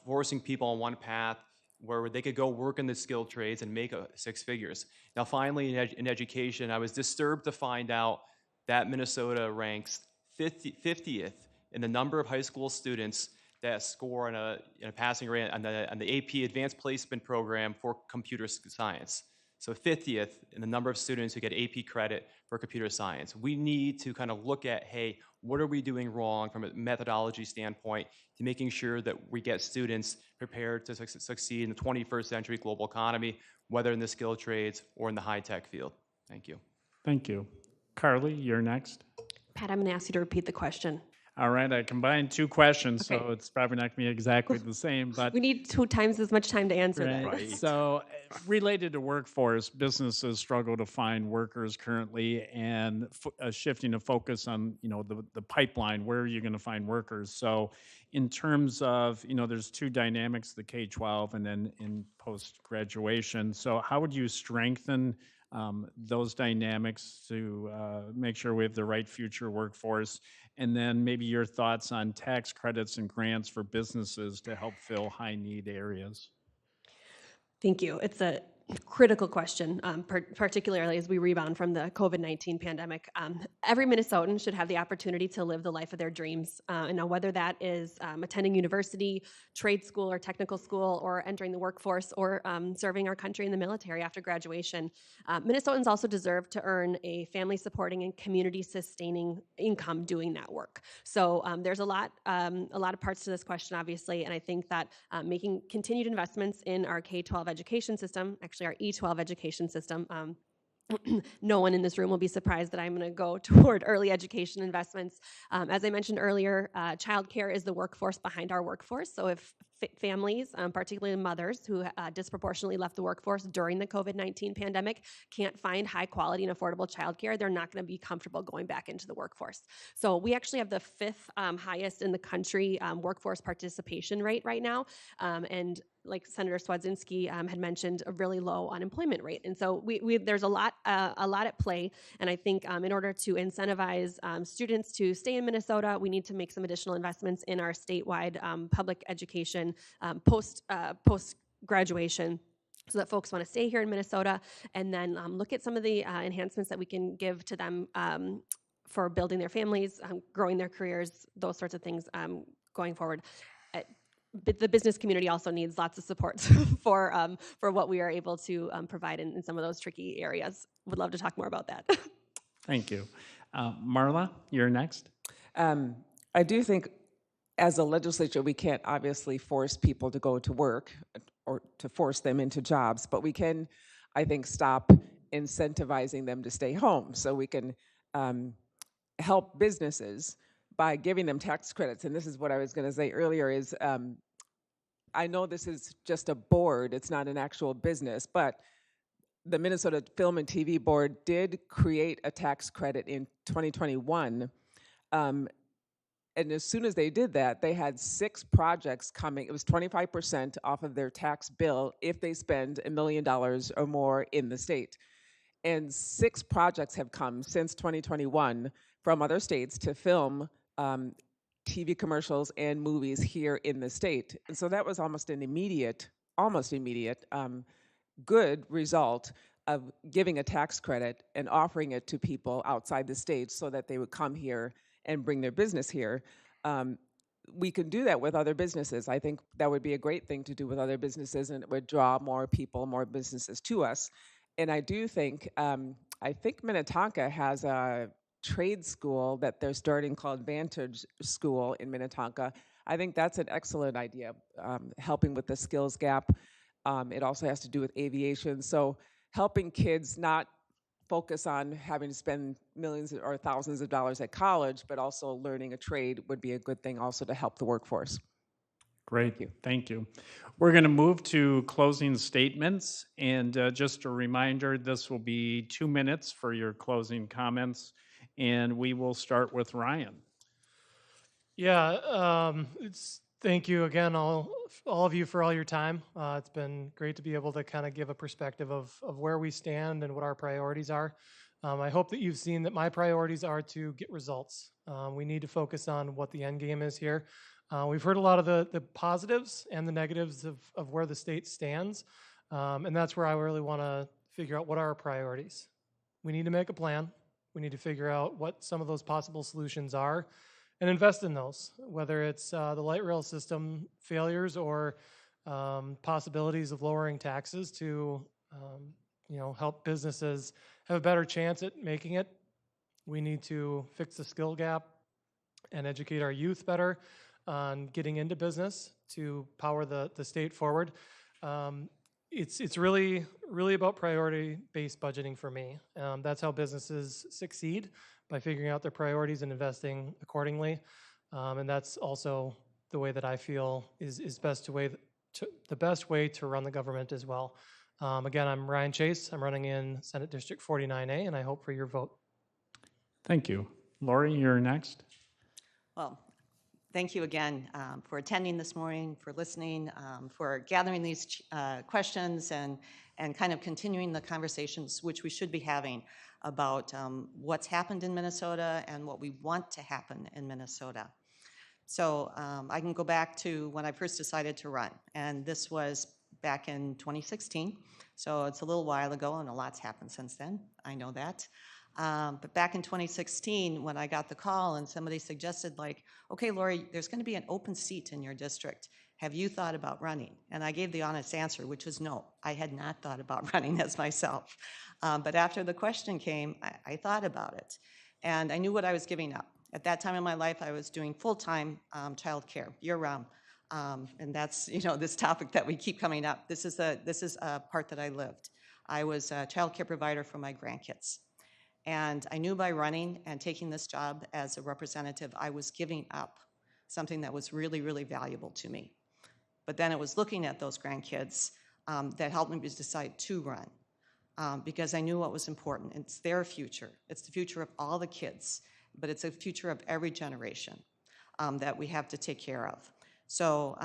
S6: forcing people on one path where they could go work in the skilled trades and make 6 figures. Now, finally, in education, I was disturbed to find out that Minnesota ranks 50th in the number of high school students that score in a passing rate on the AP Advanced Placement Program for computer science. So 50th in the number of students who get AP credit for computer science. We need to kind of look at, hey, what are we doing wrong from a methodology standpoint to making sure that we get students prepared to succeed in the 21st century global economy, whether in the skilled trades or in the high-tech field. Thank you.
S1: Thank you. Carly, you're next.
S7: Pat, I'm going to ask you to repeat the question.
S1: All right, I combined 2 questions,
S7: Okay.
S1: so it's probably not going to be exactly the same, but
S7: We need 2 times as much time to answer that.
S1: right. So related to workforce, businesses struggle to find workers currently, and shifting to focus on, the pipeline, where are you going to find workers? So in terms of, there's 2 dynamics, the K-12 and then in post-graduation. So how would you strengthen those dynamics to make sure we have the right future workforce? And then maybe your thoughts on tax credits and grants for businesses to help fill high-need areas.
S7: Thank you. It's a critical question, particularly as we rebound from the COVID-19 pandemic. Every Minnesotan should have the opportunity to live the life of their dreams. And now whether that is attending university, trade school, or technical school, or entering the workforce, or serving our country in the military after graduation, Minnesotans also deserve to earn a family-supporting and community-sustaining income doing that work. So there's a lot of parts to this question, obviously, and I think that making continued investments in our K-12 education system, actually our E-12 education system. No one in this room will be surprised that I'm going to go toward early education investments. As I mentioned earlier, childcare is the workforce behind our workforce. So if families, particularly mothers who disproportionately left the workforce during the COVID-19 pandemic, can't find high quality and affordable childcare, they're not going to be comfortable going back into the workforce. So we actually have the 5th highest in the country workforce participation rate right now. And like Senator Swazinski had mentioned, a really low unemployment rate. And so there's a lot at play. And I think in order to incentivize students to stay in Minnesota, we need to make some additional investments in our statewide public education post-graduation so that folks want to stay here in Minnesota, and then look at some of the enhancements that we can give to them for building their families, growing their careers, those sorts of things going forward. But the business community also needs lots of support for what we are able to provide in some of those tricky areas. Would love to talk more about that.
S1: Thank you. Marla, you're next.
S2: I do think as a legislature, we can't obviously force people to go to work or to force them into jobs, but we can, I think, stop incentivizing them to stay home. So we can help businesses by giving them tax credits. And this is what I was going to say earlier is I know this is just a board, it's not an actual business, but the Minnesota Film and TV Board did create a tax credit in 2021. And as soon as they did that, they had 6 projects coming. It was 25% off of their tax bill if they spend $1 million or more in the state. And 6 projects have come since 2021 from other states to film TV commercials and movies here in the state. And so that was almost immediate, good result of giving a tax credit and offering it to people outside the state so that they would come here and bring their business here. We can do that with other businesses. I think that would be a great thing to do with other businesses, and it would draw more people, more businesses to us. And I do think, Minnetonka has a trade school that they're starting called Vantage School in Minnetonka. I think that's an excellent idea, helping with the skills gap. It also has to do with aviation. So helping kids not focus on having to spend millions or thousands of dollars at college, but also learning a trade would be a good thing also to help the workforce.
S1: Great, thank you. We're going to move to closing statements. And just a reminder, this will be 2 minutes for your closing comments. And we will start with Ryan.
S4: Yeah, thank you again, all of you, for all your time. It's been great to be able to kind of give a perspective of where we stand and what our priorities are. I hope that you've seen that my priorities are to get results. We need to focus on what the end game is here. We've heard a lot of the positives and the negatives of where the state stands, and that's where I really want to figure out what are our priorities. We need to make a plan. We need to figure out what some of those possible solutions are and invest in those, whether it's the light rail system failures or possibilities of lowering taxes to help businesses have a better chance at making it. We need to fix the skill gap and educate our youth better on getting into business to power the state forward. It's really about priority-based budgeting for me. That's how businesses succeed, by figuring out their priorities and investing accordingly. And that's also the way that I feel is the best way to run the government as well. Again, I'm Ryan Chase. I'm running in Senate District 49A, and I hope for your vote.
S1: Thank you. Lori, you're next.
S5: Well, thank you again for attending this morning, for listening, for gathering these questions and kind of continuing the conversations which we should be having about what's happened in Minnesota and what we want to happen in Minnesota. So I can go back to when I first decided to run, and this was back in 2016. So it's a little while ago, and a lot's happened since then. I know that. But back in 2016, when I got the call and somebody suggested, like, okay, Lori, there's going to be an open seat in your district. Have you thought about running? And I gave the honest answer, which was no. I had not thought about running as myself. But after the question came, I thought about it. And I knew what I was giving up. At that time in my life, I was doing full-time childcare, year-round. And that's, this topic that we keep coming up. This is a part that I lived. I was a childcare provider for my grandkids. And I knew by running and taking this job as a representative, I was giving up something that was really, really valuable to me. But then it was looking at those grandkids that helped me decide to run because I knew what was important. It's their future. It's the future of all the kids, but it's the future of every generation that we have to take care of. So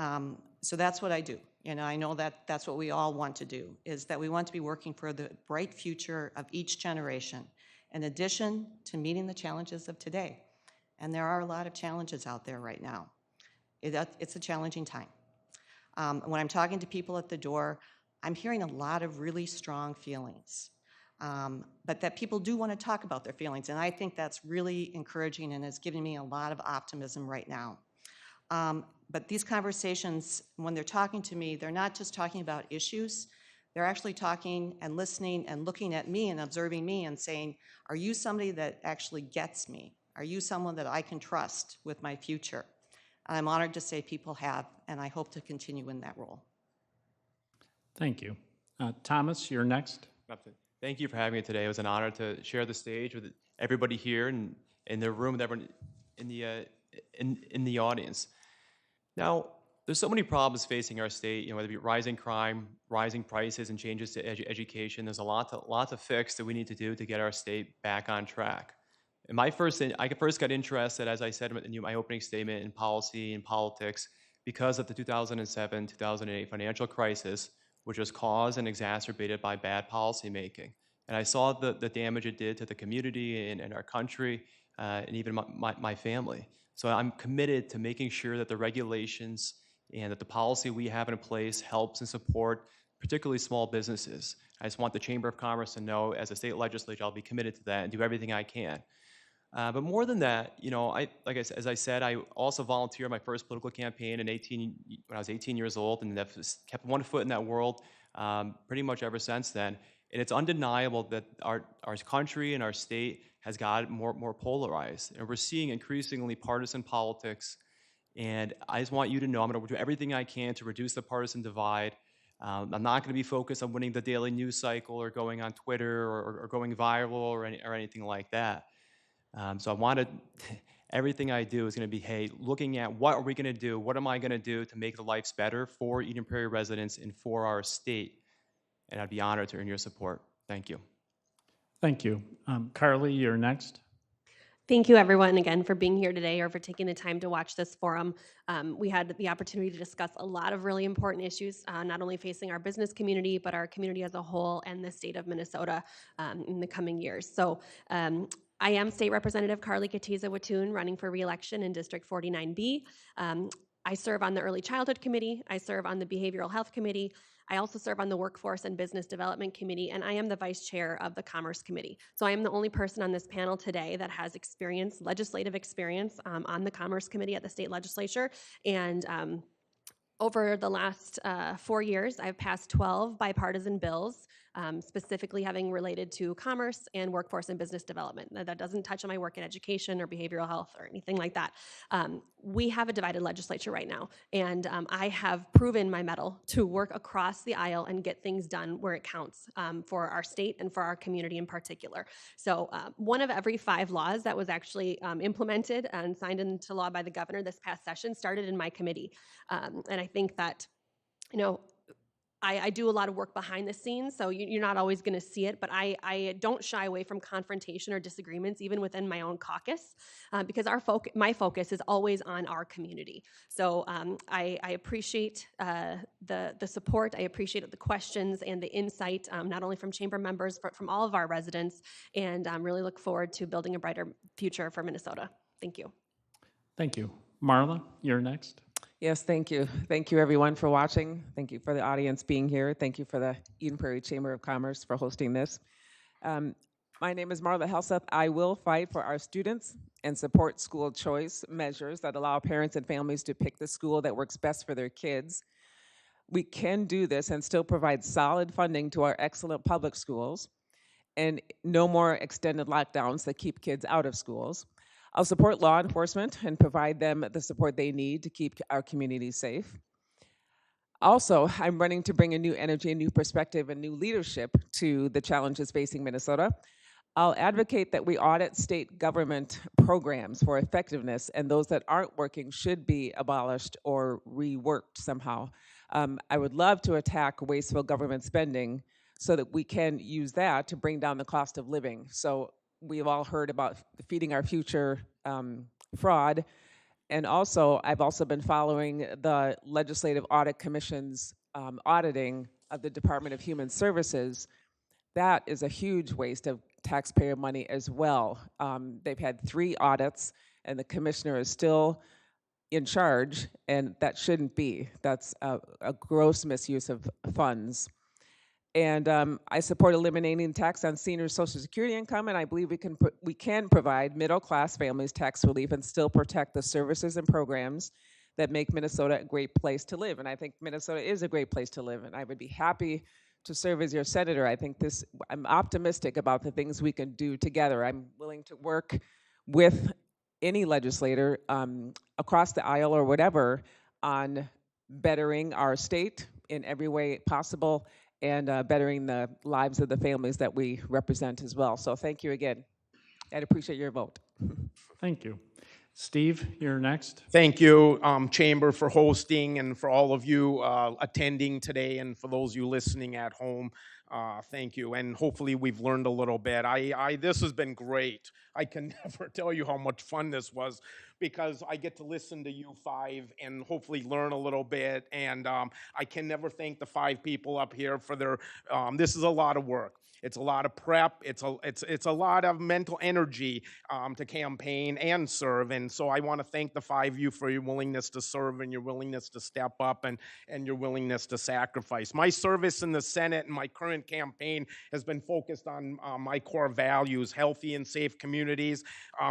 S5: that's what I do. I know that that's what we all want to do, is that we want to be working for the bright future of each generation, in addition to meeting the challenges of today. And there are a lot of challenges out there right now. It's a challenging time. When I'm talking to people at the door, I'm hearing a lot of really strong feelings, but that people do want to talk about their feelings, and I think that's really encouraging and is giving me a lot of optimism right now. But these conversations, when they're talking to me, they're not just talking about issues. They're actually talking and listening and looking at me and observing me and saying, are you somebody that actually gets me? Are you someone that I can trust with my future? And I'm honored to say people have, and I hope to continue in that role.
S1: Thank you. Thomas, you're next.
S6: Thank you for having me today. It was an honor to share the stage with everybody here and in the room, with everyone in the audience. Now, there's so many problems facing our state, whether it be rising crime, rising prices, and changes to education. There's a lot to fix that we need to do to get our state back on track. And I first got interested, as I said in my opening statement, in policy and politics because of the 2007-2008 financial crisis, which was caused and exacerbated by bad policymaking. And I saw the damage it did to the community and our country, and even my family. So I'm committed to making sure that the regulations and that the policy we have in place helps and support particularly small businesses. I just want the Chamber of Commerce to know, as a state legislature, I'll be committed to that and do everything I can. But more than that, as I said, I also volunteered my first political campaign when I was 18 years old, and I've kept one foot in that world pretty much ever since then. And it's undeniable that our country and our state has got more polarized, and we're seeing increasingly partisan politics. And I just want you to know I'm going to do everything I can to reduce the partisan divide. I'm not going to be focused on winning the daily news cycle or going on Twitter or going viral or anything like that. So I wanted everything I do is going to be, hey, looking at what are we going to do? What am I going to do to make the lives better for Eden Prairie residents and for our state? And I'd be honored to earn your support. Thank you.
S1: Thank you. Carly, you're next.
S7: Thank you, everyone, again, for being here today or for taking the time to watch this forum. We had the opportunity to discuss a lot of really important issues, not only facing our business community, but our community as a whole and the state of Minnesota in the coming years. So I am State Representative Carly Katiza-Wattoon, running for re-election in District 49B. I serve on the Early Childhood Committee. I serve on the Behavioral Health Committee. I also serve on the Workforce and Business Development Committee, and I am the Vice Chair of the Commerce Committee. So I am the only person on this panel today that has legislative experience on the Commerce Committee at the state legislature. And over the last 4 years, I've passed 12 bipartisan bills, specifically having related to commerce and workforce and business development. That doesn't touch on my work in education or behavioral health or anything like that. We have a divided legislature right now, and I have proven my mettle to work across the aisle and get things done where it counts for our state and for our community in particular. So one of every 5 laws that was actually implemented and signed into law by the governor this past session started in my committee. And I think that, I do a lot of work behind the scenes, so you're not always going to see it, but I don't shy away from confrontation or disagreements, even within my own caucus, because my focus is always on our community. So I appreciate the support, I appreciate the questions and the insight, not only from chamber members, but from all of our residents, and really look forward to building a brighter future for Minnesota. Thank you.
S1: Thank you. Marla, you're next.
S2: Yes, thank you. Thank you, everyone, for watching. Thank you for the audience being here. Thank you for the Eden Prairie Chamber of Commerce for hosting this. My name is Marla Helseth. I will fight for our students and support school choice measures that allow parents and families to pick the school that works best for their kids. We can do this and still provide solid funding to our excellent public schools, and no more extended lockdowns that keep kids out of schools. I'll support law enforcement and provide them the support they need to keep our communities safe. Also, I'm running to bring a new energy, a new perspective, and new leadership to the challenges facing Minnesota. I'll advocate that we audit state government programs for effectiveness, and those that aren't working should be abolished or reworked somehow. I would love to attack wasteful government spending so that we can use that to bring down the cost of living. So we've all heard about feeding our future fraud. And also, I've also been following the Legislative Audit Commission's auditing of the Department of Human Services. That is a huge waste of taxpayer money as well. They've had 3 audits, and the commissioner is still in charge, and that shouldn't be. That's a gross misuse of funds. And I support eliminating tax on senior Social Security income, and I believe we can provide middle-class families tax relief and still protect the services and programs that make Minnesota a great place to live. And I think Minnesota is a great place to live, and I would be happy to serve as your senator. I'm optimistic about the things we can do together. I'm willing to work with any legislator across the aisle or whatever on bettering our state in every way possible and bettering the lives of the families that we represent as well. So thank you again. I'd appreciate your vote.
S1: Thank you. Steve, you're next.
S3: Thank you, Chamber, for hosting, and for all of you attending today, and for those of you listening at home. Thank you, and hopefully we've learned a little bit. This has been great. I can never tell you how much fun this was, because I get to listen to you five and hopefully learn a little bit. And I can never thank the five people up here for their. This is a lot of work. It's a lot of prep. It's a lot of mental energy to campaign and serve. And so I want to thank the five of you for your willingness to serve, and your willingness to step up, and your willingness to sacrifice. My service in the Senate and my current campaign has been focused on my core values: healthy and safe communities,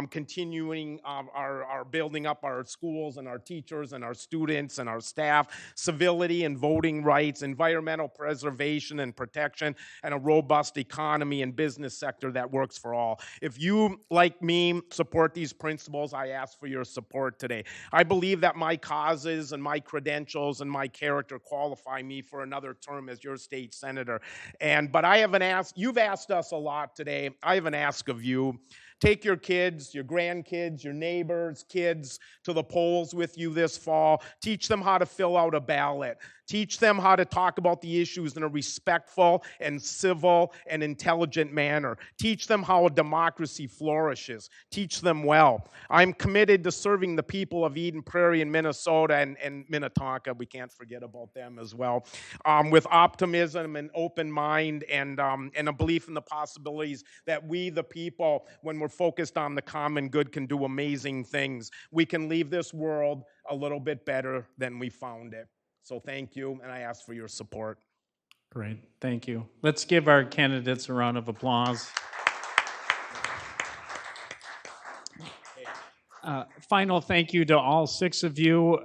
S3: continuing our building up our schools and our teachers and our students and our staff, civility and voting rights, environmental preservation and protection, and a robust economy and business sector that works for all. If you, like me, support these principles, I ask for your support today. I believe that my causes and my credentials and my character qualify me for another term as your state senator. But I haven't asked, you've asked us a lot today. I haven't asked of you. Take your kids, your grandkids, your neighbors' kids to the polls with you this fall. Teach them how to fill out a ballot. Teach them how to talk about the issues in a respectful and civil and intelligent manner. Teach them how a democracy flourishes. Teach them well. I'm committed to serving the people of Eden Prairie and Minnesota and Minnetonka. We can't forget about them as well. With optimism and open mind, and a belief in the possibilities that we, the people, when we're focused on the common good, can do amazing things. We can leave this world a little bit better than we found it. So thank you, and I ask for your support.
S1: Great, thank you. Let's give our candidates a round of applause. Final thank you to all six of you.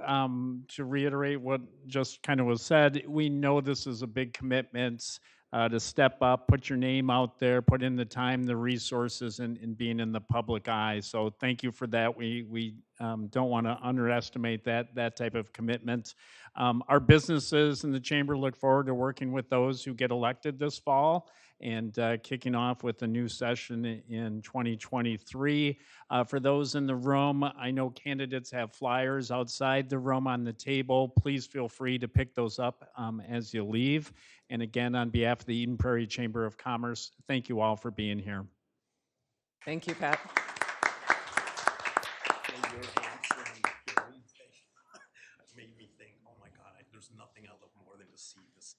S1: To reiterate what just kind of was said, we know this is a big commitment to step up, put your name out there, put in the time, the resources, and being in the public eye. So thank you for that. We don't want to underestimate that type of commitment. Our businesses in the chamber look forward to working with those who get elected this fall, and kicking off with a new session in 2023. For those in the room, I know candidates have flyers outside the room on the table. Please feel free to pick those up as you leave. And again, on behalf of the Eden Prairie Chamber of Commerce, thank you all for being here.
S2: Thank you, Pat.
S3: Made me think, oh my God, there's nothing I love more than to see this